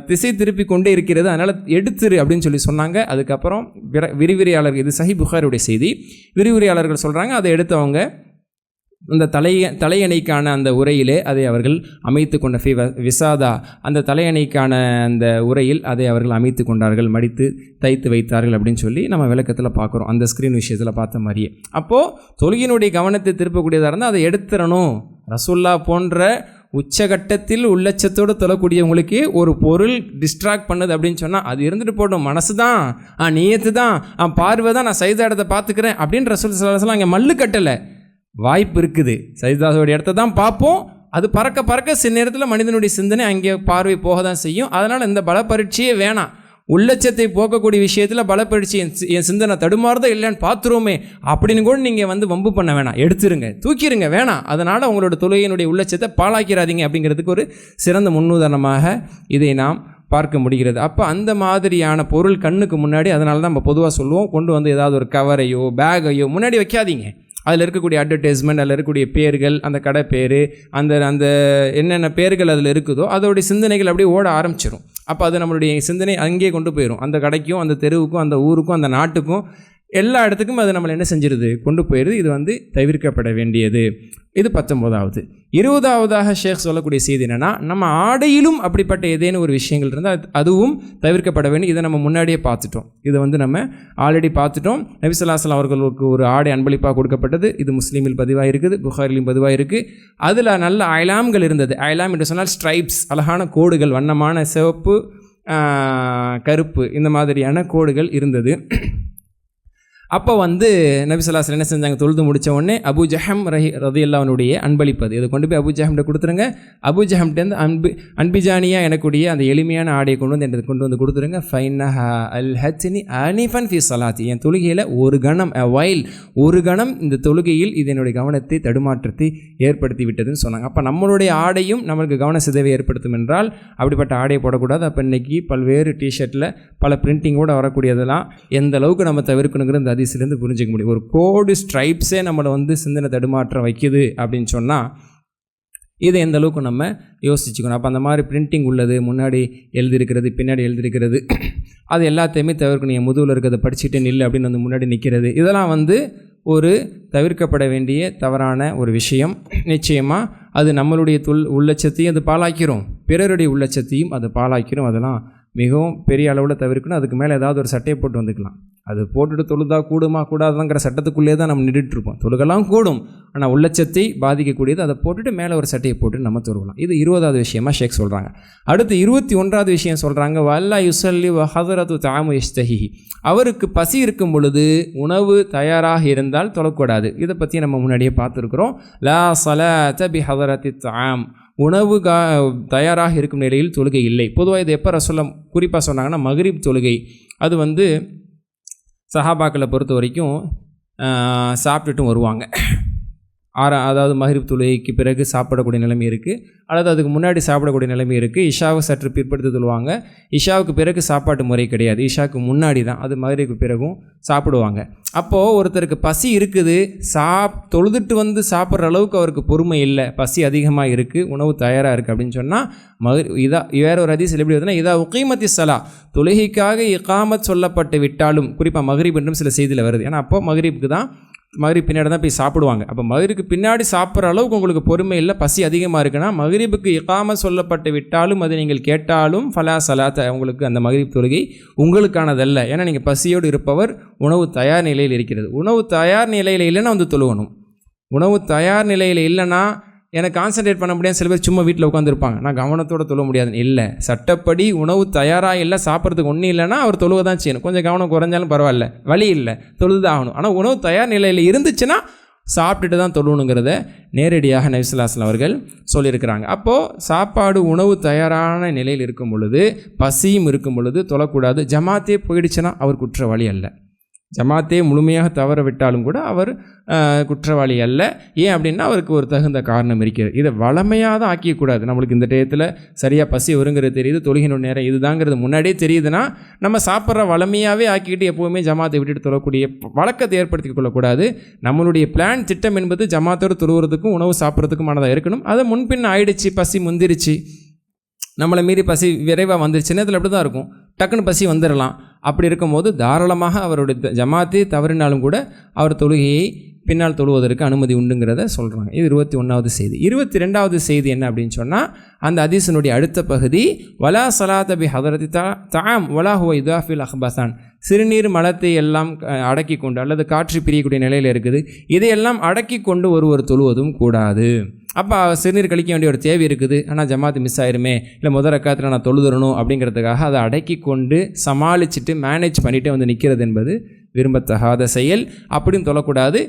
திசை திருப்பி கொண்டே இருக்கிறது, அதனால் எடுத்துரு அப்படின்னு சொன்னாங்க. அதுக்கப்புறம் விரிவுரையாளர்கள், இது சஹீஹ் புகாரியுடைய செய்தி, விரிவுரையாளர்கள் சொல்கிறாங்க, அதை எடுத்தவங்க அந்த தலையணைக்கான அந்த உரையிலே அதை அவர்கள் அமைத்து கொண்ட விசாதா, அந்த தலையணைக்கான அந்த உரையில் அதை அவர்கள் அமைத்து கொண்டார்கள், மடித்து தைத்து வைத்தார்கள் அப்படின்னு சொல்லி நம்ம விளக்கத்தில் பார்க்குறோம், அந்த ஸ்க்ரீன் விஷயத்தில் பார்த்த மாதிரியே. அப்போது தொழுகையினுடைய கவனத்தை திருப்பக்கூடியதாக இருந்தால் அதை எடுத்துடணும். ரசூலுல்லாஹ் போன்ற உச்சகட்டத்தில் உள்ளச்சத்தோடு தொழக்கூடியவங்களுக்கு ஒரு பொருள் டிஸ்ட்ராக்ட் பண்ணுது அப்படின்னு சொன்னால் அது இருந்துட்டு போடும், மனசு தான், நியத்து தான், பார்வை தான், நான் சைதா இடத்தை பார்த்துக்கிறேன் அப்படின்னு ரசூல் ஸல்லல்லாஹு அலைஹி வஸல்லம் அங்கே மல்லு கட்டலை. வாய்ப்பு இருக்குது, சைதாவோடைய இடத்த தான் பார்ப்போம், அது பறக்க பறக்க சில நேரத்தில் மனிதனுடைய சிந்தனை அங்கே பார்வை போக தான் செய்யும். அதனால் இந்த பலப்பரீட்சையே வேணாம். உள்ளச்சத்தை போக்கக்கூடிய விஷயத்தில் பலப்பரீட்சை, என் சிந்தனை தடுமாறுதா இல்லைன்னு பார்த்துருவோமே அப்படின்னு கூட நீங்கள் வந்து வம்பு பண்ண வேணாம், எடுத்துருங்க, தூக்கிடுங்க, வேணாம். அதனால் உங்களோட தொழுகையினுடைய உள்ளச்சத்தை பாழாக்கிறாதீங்க அப்படிங்கிறதுக்கு ஒரு சிறந்த முன்னுதாரணமாக இதை நாம் பார்க்க முடிகிறது. அப்போ அந்த மாதிரியான பொருள் கண்ணுக்கு முன்னாடி, அதனால தான் நம்ம பொதுவாக சொல்லுவோம், கொண்டு வந்து ஏதாவது ஒரு கவரையோ பேகையோ முன்னாடி வைக்காதீங்க. அதில் இருக்கக்கூடிய அட்வர்டைஸ்மெண்ட், அதில் இருக்கக்கூடிய பேர்கள், அந்த கடை பேர், அந்த என்னென்ன பேர்கள் அதில் இருக்குதோ அதோடைய சிந்தனைகள் அப்படியே ஓட ஆரம்பிச்சிடும். அப்போ அது நம்மளுடைய சிந்தனை அங்கேயே கொண்டு போயிடும், அந்த கடைக்கும், அந்த தெருவுக்கும், அந்த ஊருக்கும், அந்த நாட்டுக்கும், எல்லா இடத்துக்கும் அது நம்மளை என்ன செஞ்சிருது, கொண்டு போயிடுது. இது வந்து தவிர்க்கப்பட வேண்டியது. இது 19வது. 20வதாக ஷேக் சொல்லக்கூடிய செய்தி என்னென்னா, நம்ம ஆடையிலும் அப்படிப்பட்ட ஏதேனும் ஒரு விஷயங்கள் இருந்தால் அதுவும் தவிர்க்கப்பட வேண்டும். இதை நம்ம முன்னாடியே பார்த்துட்டோம், இதை வந்து நம்ம ஆல்ரெடி பார்த்துட்டோம். நபி ஸல்லல்லாஹு அலைஹி வஸல்லம் அவர்களுக்கு ஒரு ஆடை அன்பளிப்பாக கொடுக்கப்பட்டது. இது முஸ்லீமில் பதிவாக இருக்குது, புகாரிலும் பதிவாக இருக்குது. அதில் நல்ல அயலாம்கள் இருந்தது. அயலாம் என்று சொன்னால் ஸ்ட்ரைப்ஸ், அழகான கோடுகள், வண்ணமான சிவப்பு, கருப்பு, இந்த மாதிரியான கோடுகள் இருந்தது. அப்போ வந்து நபி ஸல்லல்லாஹு அலைஹி வஸல்லம் என்ன செஞ்சாங்க, தொழுது முடித்த உடனே அபூ ஜஹம் ரலியல்லாஹுனுடைய அன்பளிப்பது இதை கொண்டு போய் அபூ ஜஹம்கிட்ட கொடுத்துருங்க. அபூ ஜஹம்கிட்டேருந்து அன்பிஜானியாக எனக்குடைய அந்த எளிமையான ஆடையை கொண்டு வந்து எனக்கு கொண்டு வந்து கொடுத்துருங்க. ஃபைனஹா அல் ஹத்னி அனிஃபன் ஃபி ஸலாத்தி, என் தொழுகையில் ஒரு கணம் இந்த தொழுகையில் இது என்னுடைய கவனத்தை தடுமாற்றத்தை ஏற்படுத்தி விட்டதுன்னு சொன்னாங்க. அப்போ நம்மளுடைய ஆடையும் நம்மளுக்கு கவன சிதைவை ஏற்படுத்தும் என்றால் அப்படிப்பட்ட ஆடையை போடக்கூடாது. அப்போ இன்றைக்கி பல்வேறு டிஷர்ட்டில் பல பிரிண்டிங்கோடு வரக்கூடியதெல்லாம் எந்த அளவுக்கு நம்ம தவிர்க்கணுங்கிற இந்த ஹதீஸ்லேருந்து புரிஞ்சிக்க முடியும். ஒரு கோடு ஸ்ட்ரைப்ஸே நம்மளை வந்து சிந்தனை தடுமாற்றம் வைக்குது அப்படின்னு சொன்னால் இதை எந்த அளவுக்கு நம்ம யோசிச்சுக்கணும். அப்போ அந்த மாதிரி பிரிண்டிங் உள்ளது, முன்னாடி எழுதியிருக்கிறது பின்னாடி எழுதியிருக்கிறது, அது எல்லாத்தையுமே தவிர்க்கணும். என் முதுகில் இருக்கிறத படிச்சுட்டு நில்லு அப்படின்னு வந்து முன்னாடி நிற்கிறது, இதெல்லாம் வந்து ஒரு தவிர்க்கப்பட வேண்டிய தவறான ஒரு விஷயம். நிச்சயமாக அது நம்மளுடைய உள்ளட்சத்தையும் அது பாழாக்கிறோம், பிறருடைய உள்ளட்சத்தையும் அது பாழாக்கிறோம். அதெல்லாம் மிகவும் பெரிய அளவில் தவிர்க்கணும். அதுக்கு மேலே ஏதாவது ஒரு சட்டையை போட்டு வந்துக்கலாம். அது போட்டுட்டு தொழுதா கூடுமா கூடாதுங்கிற சட்டத்துக்குள்ளே தான் நம்ம நின்றுட்டுருப்போம். தொழுகெல்லாம் கூடும், ஆனால் உள்ளட்சத்தை பாதிக்கக்கூடியது. அதை போட்டுட்டு மேலே ஒரு சட்டையை போட்டு நம்ம தொழுகலாம். இது 20வது விஷயமாக ஷேக் சொல்கிறாங்க. அடுத்து 21வது விஷயம் சொல்கிறாங்க, வல்லா யுசல்லி வ ஹதரத்து தாமு இஸ்தஹி, அவருக்கு பசி இருக்கும் பொழுது உணவு தயாராக இருந்தால் தொழக்கூடாது. இதை பற்றி நம்ம முன்னாடியே பார்த்துருக்குறோம். லா ஸலாத பி ஹதரத்தி தாம், உணவு தயாராக இருக்கும் நிலையில் தொழுகை இல்லை. பொதுவாக இது எப்போ ரசூலுல்லாஹ் குறிப்பாக சொன்னாங்கன்னா மக்ரிப் தொழுகை. அது வந்து சஹாபாக்களை பொறுத்த வரைக்கும் சாப்பிட்டுட்டும் வருவாங்க. அதாவது மக்ரிப் தொழுகைக்கு பிறகு சாப்பிடக்கூடிய நிலைமை இருக்குது, அல்லது அதுக்கு முன்னாடி சாப்பிடக்கூடிய நிலைமை இருக்குது. இஷாவை சற்று பிற்படுத்தி தொழுவாங்க. இஷாவுக்கு பிறகு சாப்பாட்டு முறை கிடையாது, இஷாவுக்கு முன்னாடி தான், அது மக்ரிப்க்கு பிறகும் சாப்பிடுவாங்க. அப்போது ஒருத்தருக்கு பசி இருக்குது, தொழுதுட்டு வந்து சாப்பிட்ற அளவுக்கு அவருக்கு பொறுமை இல்லை, பசி அதிகமாக இருக்குது, உணவு தயாராக இருக்குது அப்படின்னு சொன்னால் வேற ஒரு ஹதீஸ் எப்படி வருதுன்னா, இதா உகீமத்தி ஸலா, தொழுகைக்காக இகாமத் சொல்லப்பட்டு விட்டாலும், குறிப்பாக மக்ரிப் என்றும் சில செய்தியில் வருது. ஏன்னா அப்போது மக்ரிப்புக்கு தான் மக்ரிப் பின்னாடி தான் போய் சாப்பிடுவாங்க. அப்போ மக்ரிப்க்கு பின்னாடி சாப்பிட்ற அளவுக்கு உங்களுக்கு பொறுமை இல்லை, பசி அதிகமாக இருக்குன்னா மக்ரிப்புக்கு இகாமத் சொல்லப்பட்டு விட்டாலும் அதை நீங்கள் கேட்டாலும் ஃபலா ஸலாத்த, உங்களுக்கு அந்த மக்ரிப் தொழுகை உங்களுக்கானதல்ல. ஏன்னா நீங்கள் பசியோடு இருப்பவர், உணவு தயார் நிலையில் இருக்கிறது. உணவு தயார் நிலையில் இல்லைன்னா வந்து தொழுகணும். உணவு தயார் நிலையில் இல்லைன்னா எனக்கு கான்சன்ட்ரேட் பண்ண முடியாது. சில பேர் சும்மா வீட்டில் உட்காந்துருப்பாங்க, நான் கவனத்தோடு தொழ முடியாது. இல்லை, சட்டப்படி உணவு தயாராக இல்லை, சாப்பிட்றதுக்கு ஒன்றும் இல்லைன்னா அவர் தொழுவ தான் செய்யணும். கொஞ்சம் கவனம் குறைஞ்சாலும் பரவாயில்ல, வழி இல்லை, தொழுது தான் ஆகணும். ஆனால் உணவு தயார் நிலையில் இருந்துச்சுன்னா சாப்பிட்டுட்டு தான் தொழுணுங்கிறத நேரடியாக நபி ஸல்லல்லாஹு அலைஹி வஸல்லம் அவர்கள் சொல்லியிருக்கிறாங்க. அப்போது சாப்பாடு உணவு தயாரான நிலையில் இருக்கும் பொழுது, பசியும் இருக்கும் பொழுது தொழக்கூடாது. ஜமாத்தே போயிடுச்சுன்னா அவர் குற்றவாளி அல்ல. ஜமாத்தே முழுமையாக தவற விட்டாலும் கூட அவர் குற்றவாளி அல்ல. ஏன் அப்படின்னா அவருக்கு ஒரு தகுந்த காரணம் இருக்கிறது. இதை வளமையாக தான் ஆக்கிக்கூடாது. நம்மளுக்கு இந்த டயத்தில் சரியாக பசி வருங்கிறது தெரியுது, தொழுகின்ற நேரம் இதுதாங்கிறது முன்னாடியே தெரியுதுன்னா நம்ம சாப்பிட்ற வளமையாகவே ஆக்கிக்கிட்டு எப்போவுமே ஜமாத்தை விட்டுட்டு தொழக்கூடிய வழக்கத்தை ஏற்படுத்தி கொள்ளக்கூடாது. நம்மளுடைய பிளான் திட்டம் என்பது ஜமாத்தோடு தொழுகிறதுக்கும் உணவு சாப்பிட்றதுக்குமானதாக இருக்கணும். அதை முன்பின் ஆயிடுச்சு, பசி முந்திருச்சு, நம்மளை மீறி பசி விரைவாக வந்துருச்சுன்னா இதில் அப்படி தான் இருக்கும், டக்குன்னு பசி வந்துடலாம். அப்படி இருக்கும்போது தாராளமாக அவருடைய ஜமாத்தே தவறினாலும் கூட அவர் தொழுகையை பின்னால் தொழுவதற்கு அனுமதி உண்டுங்கிறத சொல்கிறாங்க. இது 21வது செய்தி. 22வது செய்தி என்ன அப்படின்னு சொன்னால், அந்த ஹதீஸினுடைய அடுத்த பகுதி, வலா ஸலாத பி ஹதரத்தி தாம் வலா ஹுவ இதாஃபில் அஹ்பசான், சிறுநீர் மலத்தை எல்லாம் அடக்கி கொண்டு அல்லது காற்று பிரியக்கூடிய நிலையில் இருக்குது, இதையெல்லாம் அடக்கி கொண்டு ஒருவர் தொழுவதும் கூடாது. அப்போ சிறுநீர் கழிக்க வேண்டிய ஒரு தேவை இருக்குது, ஆனால் ஜமாத்து மிஸ் ஆயிருமே, இல்லை முதல் ரக்காத்தில் நான் தொழுதுறணும் அப்படிங்கிறதுக்காக அதை அடக்கி கொண்டு சமாளிச்சுட்டு மேனேஜ் பண்ணிவிட்டு வந்து நிற்கிறது என்பது விரும்பத்தகாத செயல். அப்படின்னு தொழக்கூடாது.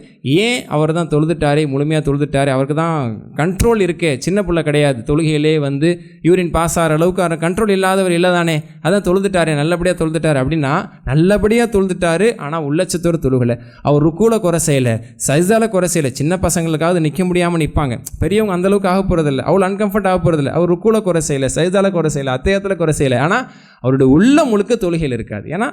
ஏன், அவர் தான் தொழுதுட்டாரே, முழுமையாக தொழுதுட்டாரே, அவருக்கு தான் கண்ட்ரோல் இருக்கே, சின்ன பிள்ளை கிடையாது, தொழுகையிலே வந்து யூரின் பாஸ் ஆகிற அளவுக்கு அவர் கண்ட்ரோல் இல்லாதவர் இல்லை தானே, அதான் தொழுதுட்டாரே, நல்லபடியாக தொழுதுட்டார் அப்படின்னா நல்லபடியாக தொழுதுட்டாரு, ஆனால் உள்ளட்சத்தோடு தொழுகலை. அவர் ருக்கூல குறை செய்யலை, சஜ்தால குறை செய்யலை. சின்ன பசங்களுக்காவது நிற்க முடியாமல் நிற்பாங்க, பெரியவங்க அந்தளவுக்கு ஆக போகிறதில்ல, அவ்வளோ அன்கம்ஃபர்ட் ஆக போகிறதில்ல. அவர் ருக்கூல குறை செய்யலை, சஜ்தால குறை செய்யலை, அத்தையத்தில் குறை செய்யலை, ஆனால் அவருடைய உள்ள முழுக்க தொழுகையில் இருக்காது. ஏன்னா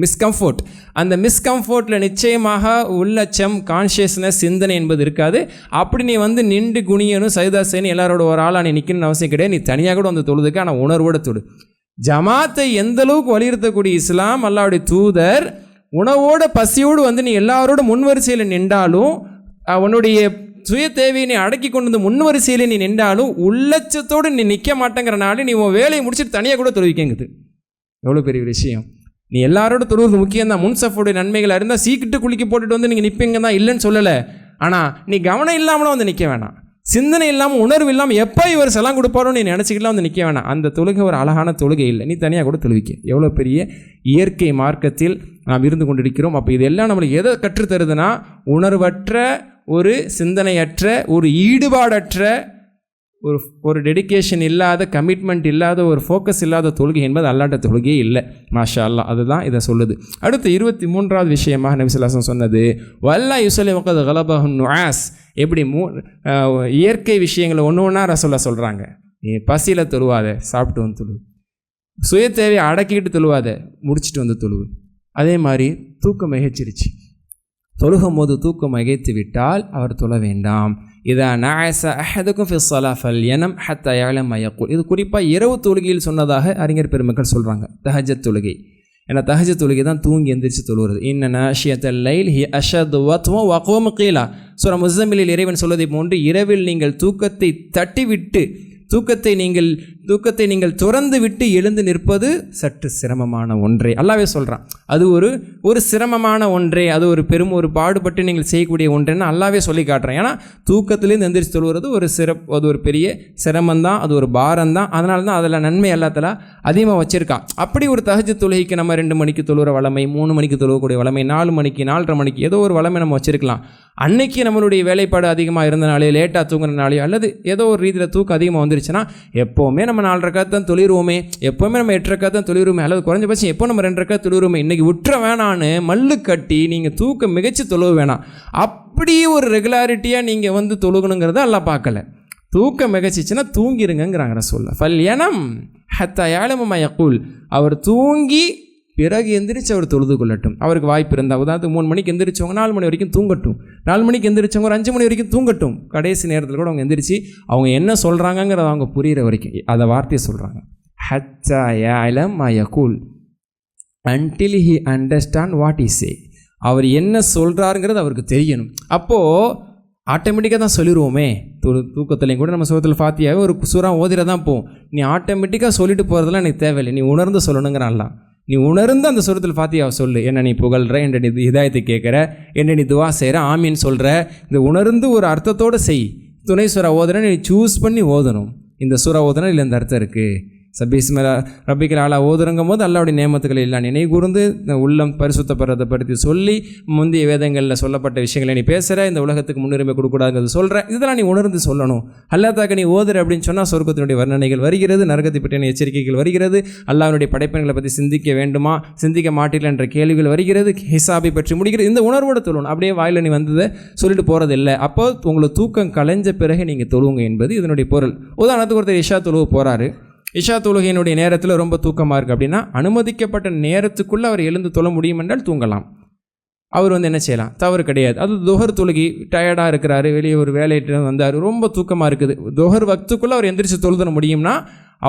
மிஸ்கம்ஃபோர்ட். அந்த மிஸ்கம்ஃபோர்ட்டில் நிச்சயமாக உள்ளச்சம், கான்ஷியஸ்னஸ், சிந்தனை என்பது இருக்காது. அப்படி நீ வந்து நின்று குனியனும் சஜ்தா செய்யணும், எல்லாரோட ஒரு ஆளாக நீ நிற்கணும்னு அவசியம் கிடையாது. நீ தனியாக கூட வந்து தொழுதுக்கு, ஆனால் உணர்வோடு தொழு. ஜமாத்தை எந்த அளவுக்கு வலியுறுத்தக்கூடிய இஸ்லாம், அல்லாஹ்வுடைய தூதர், உணவோட பசியோடு வந்து நீ எல்லாரோட முன்வரிசையில் நின்றாலும், உன்னுடைய சுய தேவையை நீ அடக்கி கொண்டு வந்து முன்வரிசையில் நீ நின்றாலும் உள்ளச்சத்தோடு நீ நிற்க மாட்டேங்கிறனால நீ உன் வேலையை முடிச்சுட்டு தனியாக கூட தொழுவிக்கங்குது. எவ்வளோ பெரிய விஷயம். நீ எல்லாரோட தொழுவது முக்கியம்தான். முன்சஃபோடைய நன்மைகள் இருந்தால் சீக்கிட்டு குளிக்க போட்டுட்டு வந்து நீங்கள் நிற்பீங்க தான், இல்லைன்னு சொல்லலை. ஆனால் நீ கவனம் இல்லாமலும் வந்து நிற்க வேணாம். சிந்தனை இல்லாமல் உணர்வு இல்லாமல் எப்போ இவர் செலாம் கொடுப்பாரோன்னு நீ நினச்சிக்கிட்டலாம் வந்து நிற்க வேணாம். அந்த தொழுகை ஒரு அழகான தொழுகை இல்லை, நீ தனியாக கூட தொழுவிக்க. எவ்வளோ பெரிய இயற்கை மார்க்கத்தில் நாம் இருந்து கொண்டிருக்கிறோம். அப்போ இதெல்லாம் நம்மளுக்கு எதை கற்றுத்தருதுன்னா, உணர்வற்ற, ஒரு சிந்தனையற்ற, ஒரு ஈடுபாடற்ற, ஒரு டெடிக்கேஷன் இல்லாத, கமிட்மெண்ட் இல்லாத, ஒரு ஃபோக்கஸ் இல்லாத தொழுகை என்பது அல்லாட்ட தொழுகையே இல்லை. மாஷா அல்லாஹ், அதுதான் இதை சொல்லுது. அடுத்து 23வது விஷயமாக நபி ஸல்லல்லாஹு அலைஹி வஸல்லம் சொன்னது, வல்லா யுஸல்லி வகத் கலபஹு நுஆஸ். எப்படி இயற்கை விஷயங்களை ஒன்று ஒன்றா ரசூலுல்லாஹ் சொல்கிறாங்க. நீ பசியில் தொழுவாத, சாப்பிட்டு வந்து தொழு. சுய தேவையை அடக்கிட்டு தொழுவாத, முடிச்சுட்டு வந்து தொழுவு. அதே மாதிரி தூக்கம் மிகச்சிருச்சு, தொழுகும் போது தூக்கம் மிகைத்து விட்டால் அவர் தொழ வேண்டாம். இதா நஅஸ அஹதுக்கும் ஃபி ஸலாஹ் ஃபல்யனம் ஹத்தா யஅலம் மா யகூல். இது குறிப்பாக இரவு தொழுகையில் சொன்னதாக அறிஞர் பெருமக்கள் சொல்கிறாங்க. தஹஜ்ஜத் தொழுகை, ஏன்னா தஹஜ்ஜத் தொழுகை தான் தூங்கி எந்திரிச்சு தொழுகிறது. இன்ன நாஷியத்தல் லைல் ஹிய அஷது வத்வ வகூம் கீலா. சூரா முஸம்மிலில் இறைவன் சொல்வதை போன்று, இரவில் நீங்கள் தூக்கத்தை தட்டிவிட்டு, தூக்கத்தை நீங்கள் துறந்து விட்டு எழுந்து நிற்பது சற்று சிரமமான ஒன்றே. அல்லாஹ்வே சொல்கிறான், அது ஒரு சிரமமான ஒன்றே, அது ஒரு பாடுபட்டு நீங்கள் செய்யக்கூடிய ஒன்றேன்னு அல்லாஹ்வே சொல்லி காட்டுறேன். ஏன்னா தூக்கத்திலேருந்து எந்திரிச்சு தொழுகிறது அது ஒரு பெரிய சிரமந்தான், அது ஒரு பாரம்தான். அதனால தான் அதில் நன்மை அல்லாஹ்தஆலா அதிகமாக வச்சுருக்கான். அப்படி ஒரு தஹஜ்ஜுத் தொழுகைக்கு நம்ம 2 மணிக்கு தொழுகிற வளமை, 3 மணிக்கு தொழுகக்கூடிய வளமை, 4 மணிக்கு 4:30 மணிக்கு ஏதோ ஒரு வளமை நம்ம வச்சுருக்கலாம். அன்னைக்கு நம்மளுடைய வேலைப்பாடு அதிகமாக இருந்தனாலே, லேட்டாக தூங்குறனாலே, அல்லது ஏதோ ஒரு ரீதியில் தூக்கம் அதிகமாக வந்துருச்சுன்னா, எப்போவுமே நம்ம 4 ரக்காத் தான் தொழுகிறோமே, எப்போவுமே நம்ம 8 ரக்காத் தான் தொழுகிறோமே, அல்லது குறைஞ்சபட்சம் எப்போ நம்ம 2 ரக்காத் தொழுகிறோமே, இன்றைக்கி விட்டுற வேணான்னு மல்லு கட்டி நீங்கள் தூக்கம் மிகச்சி தொழுவ வேணாம். அப்படி ஒரு ரெகுலாரிட்டியாக நீங்கள் வந்து தொழுகணுங்கிறத எல்லாம் பார்க்கல. தூக்கம் மிகச்சிச்சுன்னா தூங்கிருங்கிறாங்க ரசூலுல்லாஹ். ஃபல்யனம் ஹத்தா யஅலம மா யகூல். அவர் தூங்கி பிறகு எந்திரிச்சு அவர் தொழுது கொள்ளட்டும். அவருக்கு வாய்ப்பு இருந்தால், உதாரணத்துக்கு 3 மணிக்கு எந்திரிச்சவங்க 4 மணி வரைக்கும் தூங்கட்டும், 4 மணிக்கு எந்திரிச்சவங்க ஒரு 5 மணி வரைக்கும் தூங்கட்டும். கடைசி நேரத்தில் கூட அவங்க எந்திரிச்சு அவங்க என்ன சொல்கிறாங்கங்கிறத அவங்க புரிகிற வரைக்கும் அதை வார்த்தையை சொல்கிறாங்க. ஹத்தா யஅலம் மா யகூல் until he understand what is say. அவர் என்ன சொல்கிறாருங்கிறது அவருக்கு தெரியணும். அப்போது ஆட்டோமேட்டிக்காக தான் சொல்லிடுவோமே. தூக்கத்துலேயும் கூட நம்ம சூரத்துல் ஃபாத்தியாவே ஒரு சூறா ஓதிரதான் போகும். நீ ஆட்டோமேட்டிக்காக சொல்லிட்டு போகிறதுலாம் எனக்கு தேவையில்லை, நீ உணர்ந்து சொல்லணுங்கிறான்லாம். நீ உணர்ந்து அந்த சூரத்துல் ஃபாத்தியாவை சொல்லு. என்ன நீ புகழ்கிற, என்ன நீ ஹிதாயத்தை கேட்குற, என்ன நீ துவா செய்கிற, ஆமீன் சொல்கிற, இந்த உணர்ந்து ஒரு அர்த்தத்தோடு செய். துணை சூறா ஓதுறேன்னு நீ சூஸ் பண்ணி ஓதணும். இந்த சூறா ஓதுனா இல்லை இந்த அர்த்தம் இருக்குது. சபீஸ்மலா ரப்பிக்கல் ஆலா ஓதுறங்கும் போது அல்லாவுடைய நேமத்துக்களை எல்லாம் நினைவு கூர்ந்து உள்ளம் பரிசுத்தப்படுறதை பற்றி சொல்லி, முந்தைய வேதங்களில் சொல்லப்பட்ட விஷயங்களை நீ பேசுகிற, இந்த உலகத்துக்கு முன்னுரிமை கொடுக்கூடாதுங்கிறது சொல்கிற, இதெல்லாம் நீ உணர்ந்து சொல்லணும். அல்லாஹ்தாக்க நீ ஓதுற அப்படின்னு சொன்னால் சொர்க்கத்தினுடைய வர்ணனைகள் வருகிறது, நரகத்தை பற்றின எச்சரிக்கைகள் வருகிறது, அல்லாஹ்வுடைய படைப்பினங்களை பற்றி சிந்திக்க வேண்டுமா, சிந்திக்க மாட்டீர்கள் என்ற கேள்விகள் வருகிறது, ஹிசாபை பற்றி முடிகிறது. இந்த உணர்வோடு தொழுணும். அப்படியே வாயில் நீ வந்ததை சொல்லிட்டு போகிறதில்லை. அப்போ உங்களுக்கு தூக்கம் கலைஞ்ச பிறகு நீங்கள் தொழுவுங்க என்பது இதனுடைய பொருள். உதாரணத்துக்கு ஒருத்தர் இஷா தொழுவு போகிறாரு, இஷா தொழுகையினுடைய நேரத்தில் ரொம்ப தூக்கமாக இருக்குது அப்படின்னா, அனுமதிக்கப்பட்ட நேரத்துக்குள்ளே அவர் எழுந்து தொழ முடியும் என்றால் தூங்கலாம். அவர் என்ன செய்யலாம், தவறு கிடையாது. அது துஹர் தொழுகை, டயர்டாக இருக்கிறாரு, வெளியே ஒரு வேலையிட்டு வந்தார், ரொம்ப தூக்கமாக இருக்குது, துஹர் வக்துக்குள்ளே அவர் எந்திரிச்சு தொழுத முடியும்னா,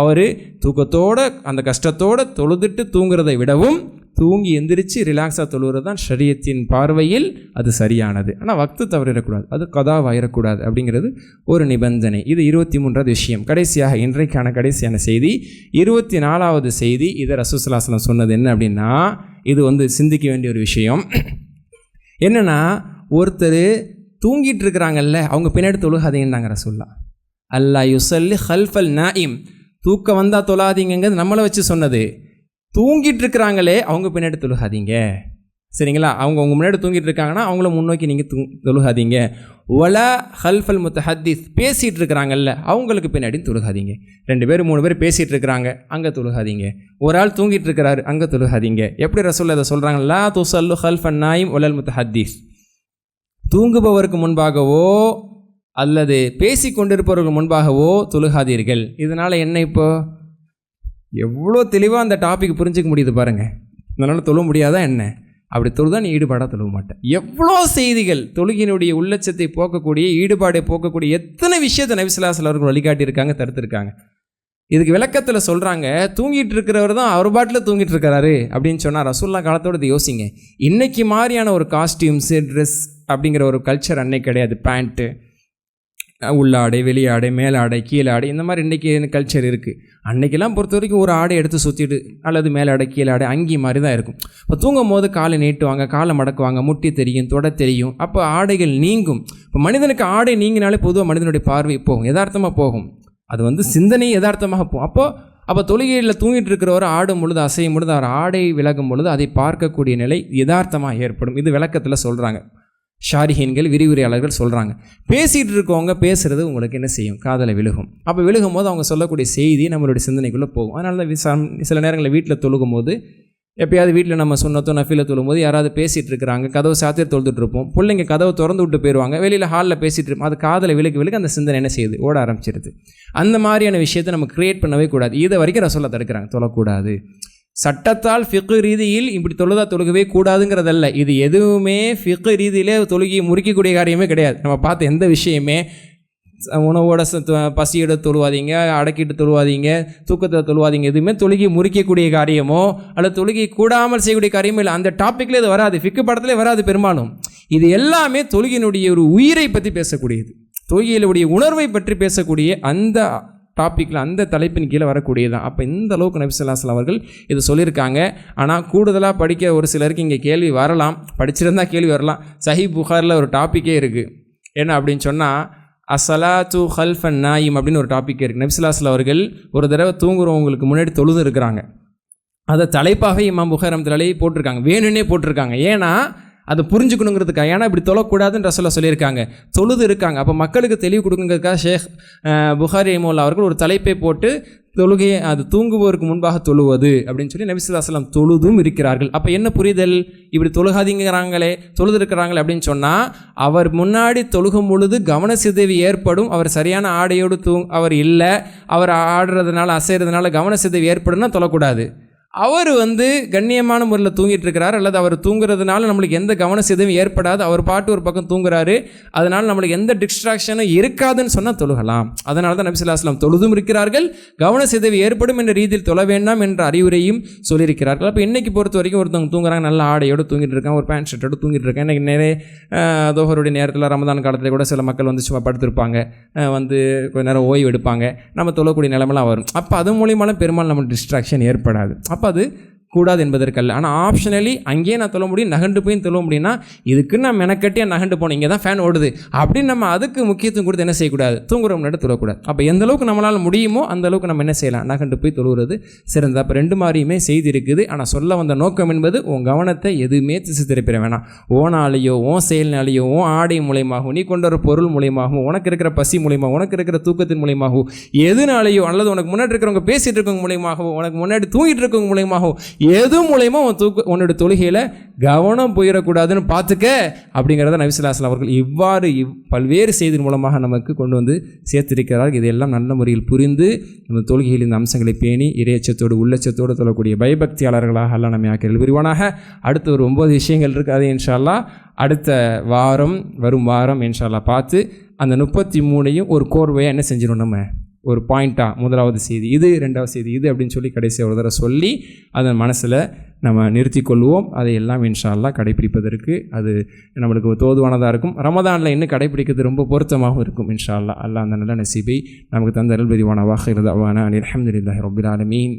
அவர் தூக்கத்தோடு அந்த கஷ்டத்தோடு தொழுதுட்டு தூங்குறதை விடவும் தூங்கி எந்திரிச்சு ரிலாக்ஸாக தொழுகிறது தான் ஷரியத்தின் பார்வையில் அது சரியானது. ஆனால் வக்து தவறிடக்கூடாது, அது கதாவாயிடக்கூடாது அப்படிங்கிறது ஒரு நிபந்தனை. இது 23வது விஷயம். கடைசியாக இன்றைக்கான கடைசியான செய்தி 24வது செய்தி. இதை ரசூலுல்லாஹி ஸல்லல்லாஹு அலைஹி வஸல்லம் சொன்னது என்ன அப்படின்னா, இது சிந்திக்க வேண்டிய ஒரு விஷயம். என்னென்னா, ஒருத்தர் தூங்கிட்டு இருக்கிறாங்கல்ல, அவங்க பின்னாடி தொழுகாதீங்கன்னாங்க ரசூலுல்லாஹ். அல்லா யுஸல்லி ஹல்ஃபல் நாயிம். தூக்கம் வந்தால் தொழாதீங்கிறது நம்மளை வச்சு சொன்னது. தூங்கிட்டு இருக்கிறாங்களே அவங்க பின்னாடி தொழுகாதீங்க, சரிங்களா? அவங்க முன்னாடி தூங்கிட்டு இருக்காங்கன்னா அவங்கள முன்னோக்கி நீங்கள் தொழுகாதீங்க. ஒலா ஹல்ஃபல் முத்தஹத்தீஸ். பேசிகிட்டு இருக்கிறாங்கல்ல அவங்களுக்கு பின்னாடி தொழுகாதீங்க. 2 பேர் 3 பேர் பேசிகிட்டு இருக்கிறாங்க, அங்கே தொழுகாதீங்க. ஒரு ஆள் தூங்கிட்டு இருக்கிறாரு, அங்கே தொழுகாதீங்க. எப்படி ரசூலுல்லாஹ் இதை சொல்கிறாங்க? லா துஸல்லு ஹல்ஃபன் நாயிம் ஒலல் முத்தஹத்தீஸ். தூங்குபவருக்கு முன்பாகவோ அல்லது பேசி கொண்டிருப்பவர்கள் முன்பாகவோ தொழுகாதீர்கள். இதனால் என்ன, இப்போ எவ்வளோ தெளிவாக அந்த டாபிக் புரிஞ்சிக்க முடியுது பாருங்கள். இதனால் தொழ முடியாதா என்ன? அப்படி தொழுதான் நீ ஈடுபாடாக தொழுவ மாட்டேன். எவ்வளோ செய்திகள் தொழுகையினுடைய உள்ளட்சத்தை போக்கக்கூடிய, ஈடுபாடை போக்கக்கூடிய எத்தனை விஷயத்தை நபி ஸல்லல்லாஹு அலைஹி வஸல்லம் அவர்கள் வழிகாட்டியிருக்காங்க, தடுத்திருக்காங்க. இதுக்கு விளக்கத்தில் சொல்கிறாங்க, தூங்கிட்டு இருக்கிறவர் தான் அவர் பாட்டில் தூங்கிட்டு இருக்கிறாரு அப்படின்னு சொன்னால் ரசூலுல்லாஹ் காலத்தோடு இதை யோசிங்க. இன்றைக்கி மாதிரியான ஒரு காஸ்டியூம்ஸு, ட்ரெஸ் அப்படிங்கிற ஒரு கல்ச்சர் அன்னைக்கு கிடையாது. பேண்ட்டு உள்ளாடை, வெளியாடை, மேலாடை, கீழாடை, இந்த மாதிரி இன்றைக்கி கல்ச்சர் இருக்குது. அன்றைக்கெல்லாம் பொறுத்த வரைக்கும் ஒரு ஆடை எடுத்து சுற்றிட்டு அல்லது மேலாடை, கீழாடை, அங்கி மாதிரி தான் இருக்கும். இப்போ தூங்கும் போது காலை நீட்டுவாங்க, காலை மடக்குவாங்க, முட்டி தெரியும், தொட தெரியும். அப்போ ஆடைகள் நீங்கும். இப்போ மனிதனுக்கு ஆடை நீங்கினாலே பொதுவாக மனிதனுடைய பார்வை போகும், யதார்த்தமாக போகும். அது சிந்தனை யதார்த்தமாக போகும். அப்போ தொழுகையில் தூங்கிட்டு இருக்கிறவர் ஆடும் பொழுது, அசையும் பொழுது, அவர் ஆடை விலகும் பொழுது அதை பார்க்கக்கூடிய நிலை யதார்த்தமாக ஏற்படும். இது விளக்கத்தில் சொல்கிறாங்க, ஷாரிஹீன்கள், விரிவுரையாளர்கள் சொல்கிறாங்க. பேசிகிட்டு இருக்கவங்க பேசுகிறது உங்களுக்கு என்ன செய்யும்? காதலை விழுகும். அப்போ விழுகும் போது அவங்க சொல்லக்கூடிய செய்தி நம்மளுடைய சிந்தனைக்குள்ளே போகும். அதனால தான் சில நேரங்களில் வீட்டில் தொழுகும் போது, எப்போயாவது வீட்டில் நம்ம சுன்னத்தோ நஃபில தொழும் போது யாராவது பேசிகிட்டு இருக்கிறாங்க, கதவை சாத்திர தொழுதுட்டு இருப்போம், பிள்ளைங்க கதவை திறந்து விட்டு போயிடுவாங்க, வெளியில் ஹாலில் பேசிகிட்டு இருப்போம். அது காதலை விழுக்க அந்த சிந்தனை என்ன செய்யுது? ஓட ஆரம்பிச்சிருது. அந்த மாதிரியான விஷயத்தை நம்ம க்ரியேட் பண்ணவே கூடாது. இதை வரைக்கும் ரசூலுல்லாஹ் தடுக்கிறாங்க, தொழக்கூடாது. சட்டத்தால் ஃபிக்கு ரீதியில் இப்படி தொழுகவே கூடாதுங்கிறதல்ல. இது எதுவுமே ஃபிக்கு ரீதியிலே தொழுகையை முறிக்கக்கூடிய காரியமே கிடையாது. நம்ம பார்த்த எந்த விஷயமே உணவோட பசியோட தொழுவாதீங்க, அடக்கிட்டு தொழுவாதீங்க, தூக்கத்தில் தொழுவாதீங்க, எதுவுமே தொழுகை முறிக்கக்கூடிய காரியமோ அல்லது தொழுகை கூடாமல் செய்யக்கூடிய காரியமோ இல்லை. அந்த டாப்பிக்கில் இது வராது, ஃபிக்கு படத்திலே வராது பெரும்பாலும். இது எல்லாமே தொழுகையினுடைய ஒரு உயிரை பற்றி பேசக்கூடியது, தொழுகையினுடைய உணர்வை பற்றி பேசக்கூடிய அந்த டாப்பிக்கில், அந்த தலைப்பின் கீழே வரக்கூடியது தான். அப்போ இந்த அளவுக்கு நபி ஸல்லல்லாஹு அலைஹி வஸல்லம் அவர்கள் இது சொல்லியிருக்காங்க. ஆனால் கூடுதலாக படிக்க ஒரு சிலருக்கு இங்கே கேள்வி வரலாம், படிச்சிருந்தால் கேள்வி வரலாம். சஹீஹ் புகாரில் ஒரு டாப்பிக்கே இருக்குது. என்ன அப்படின்னு சொன்னால், அஸ்ஸலாத்து ஹல்ஃபன் நாயிம் அப்படின்னு ஒரு டாப்பிக் இருக்குது. நபி ஸல்லல்லாஹு அலைஹி வஸல்லம் அவர்கள் ஒரு தடவை தூங்குறவங்களுக்கு முன்னாடி தொழுது இருக்கிறாங்க. அதை தலைப்பாகவே இமாம் புகாரி ரஹ்மத்துல்லாஹி போட்டிருக்காங்க, வேணுன்னே போட்டிருக்காங்க. ஏன்னா அதை புரிஞ்சுக்கணுங்கிறதுக்காக. ஏன்னா இப்படி தொழக்கூடாதுன்னு ரசூலுல்லாஹ் சொல்லியிருக்காங்க, தொழுது இருக்காங்க. அப்போ மக்களுக்கு தெளிவு கொடுக்குங்கிறதுக்காக ஷேக் புகாரி ரஹ்மத்துல்லாஹி அவர்கள் ஒரு தலைப்பை போட்டு தொழுகையை, அது தூங்குவோருக்கு முன்பாக தொழுவது அப்படின்னு சொல்லி நபி ஸல்லல்லாஹு அலைஹி வஸல்லம் தொழுதும் இருக்கிறார்கள். அப்போ என்ன புரிதல்? இப்படி தொழுகாதீங்கிறாங்களே, தொழுது இருக்கிறாங்களே அப்படின்னு சொன்னால், அவர் முன்னாடி தொழுகும் பொழுது கவனச்சிதைவு ஏற்படும், அவர் சரியான ஆடையோடு அவர் இல்லை, அவர் ஆடுறதுனால அசைறதுனால கவனச்சிதைவு ஏற்படும்னா தொழக்கூடாது. அவர் கண்ணியமான முறையில் தூங்கிட்டு இருக்கிறார், அல்லது அவர் தூங்குறதுனால நம்மளுக்கு எந்த கவனச்சிதைவும் ஏற்படாது, அவர் பாட்டு ஒரு பக்கம் தூங்குறாரு, அதனால் நம்மளுக்கு எந்த டிஸ்ட்ராக்ஷனும் இருக்காதுன்னு சொன்னால் தொழுகலாம். அதனால தான் நபி ஸல்லல்லாஹு அலைஹி வஸல்லம் தொழுதும் இருக்கிறார்கள், கவனச்சிதைவு ஏற்படும் என்ற ரீதியில் தொழ வேண்டாம் என்ற அறிவுரையும் சொல்லியிருக்கிறார்கள். அப்போ இன்றைக்கி பொறுத்த வரைக்கும் ஒருத்தவங்க தூங்குறாங்க, நல்ல ஆடையோடு தூங்கிட்டு இருக்காங்க, ஒரு பேண்ட் ஷர்ட்டோடு தூங்கிட்டு இருக்காங்க. இன்றைக்கி நிறைய தோஹருடைய நேரத்தில், ரமதான் காலத்தில் கூட சில மக்கள் சும்மா படுத்திருப்பாங்க, கொஞ்ச நேரம் ஓய்வு எடுப்பாங்க, நம்ம தொழக்கூடிய நிலைமெல்லாம் வரும். அப்போ அது மூலியமாக பெரும்பாலும் நம்ம டிஸ்ட்ராக்ஷன் ஏற்படாது. அப்போ அது கூடாது என்பதற்கல்ல. ஆனால் ஆப்ஷனலி அங்கேயே நான் தொழ முடியும், நகண்டு போய் தொழ முடியும்னா, இதுக்கு நான் மெனக்கட்டி நகண்டு போனேன், இங்கே தான் ஃபேன் ஓடுது அப்படின்னு நம்ம அதுக்கு முக்கியத்துவம் கொடுத்து என்ன செய்யக்கூடாது? தூங்குற முன்னாடி தொழக்கூடாது. அப்போ எந்த அளவுக்கு நம்மளால் முடியுமோ அந்த அளவுக்கு நம்ம என்ன செய்யலாம்? நகண்டு போய் தொழுகிறது சிறந்தது. அப்போ ரெண்டு மாதிரியுமே செய்தி இருக்குது. ஆனால் சொல்ல வந்த நோக்கம் என்பது, உன் கவனத்தை எதுவுமே திசை திருப்பிட வேணாம். ஓனாலேயோ, ஓன் செயல்னாலேயோ, ஓன் ஆடை மூலியமாகவும், நீ கொண்டு வர பொருள் மூலியமாகவும், உனக்கு இருக்கிற பசி மூலியமாகவும், உனக்கு இருக்கிற தூக்கத்தின் மூலியமாகவும், எதுனாலேயோ அல்லது உனக்கு முன்னாடி இருக்கிறவங்க பேசிகிட்டு இருக்கவங்க மூலியமாகவும், உனக்கு முன்னாடி தூங்கிட்டு இருக்கவங்க மூலியமாகவும், எது மூலயமா உன்னோட தொழுகையில் கவனம் போயிடக்கூடாதுன்னு பார்த்துக்க அப்படிங்கிறத நபி ஸல்லல்லாஹு அலைஹி வஸல்லம் அவர்கள் இவ்வாறு பல்வேறு செய்தி மூலமாக நமக்கு கொண்டு சேர்த்திருக்கிறார்கள். இதையெல்லாம் நல்ல முறையில் புரிந்து நம்ம தொழுகையில் இந்த அம்சங்களை பேணி இறையச்சத்தோடு உள்ளச்சத்தோடு தொழக்கூடிய பயபக்தியாளர்களாக அல்லாஹ் நம்மை ஆக்கி விரிவானாக. அடுத்து ஒரு 9 விஷயங்கள் இருக்குது. அது இன்ஷா அல்லாஹ் அடுத்த வாரம், வரும் வாரம் இன்ஷா அல்லாஹ் பார்த்து அந்த 33ஐயும் ஒரு கோர்வையாக என்ன செஞ்சிடும், நம்ம ஒரு பாயிண்ட்டாக, முதலாவது செய்தி இது, ரெண்டாவது செய்தி இது அப்படின்னு சொல்லி கடைசியாக ஒரு தடவை சொல்லி அதன் மனசில் நம்ம நிறுத்தி கொள்வோம். அதை எல்லாம் இன்ஷா அல்லாஹ் கடைப்பிடிப்பதற்கு அது நம்மளுக்கு தோதுவானதாக இருக்கும். ரமதானில் இன்னும் கடைப்பிடிக்கிறது ரொம்ப பொருத்தமாகவும் இருக்கும் இன்ஷா அல்லாஹ். அல்லாஹ் அந்த நல்ல நசீபை நமக்கு தந்த அருள் பதிவான வாஹிர் தஅவானா அல்ஹம்துலில்லாஹி ரப்பில் ஆலமீன்.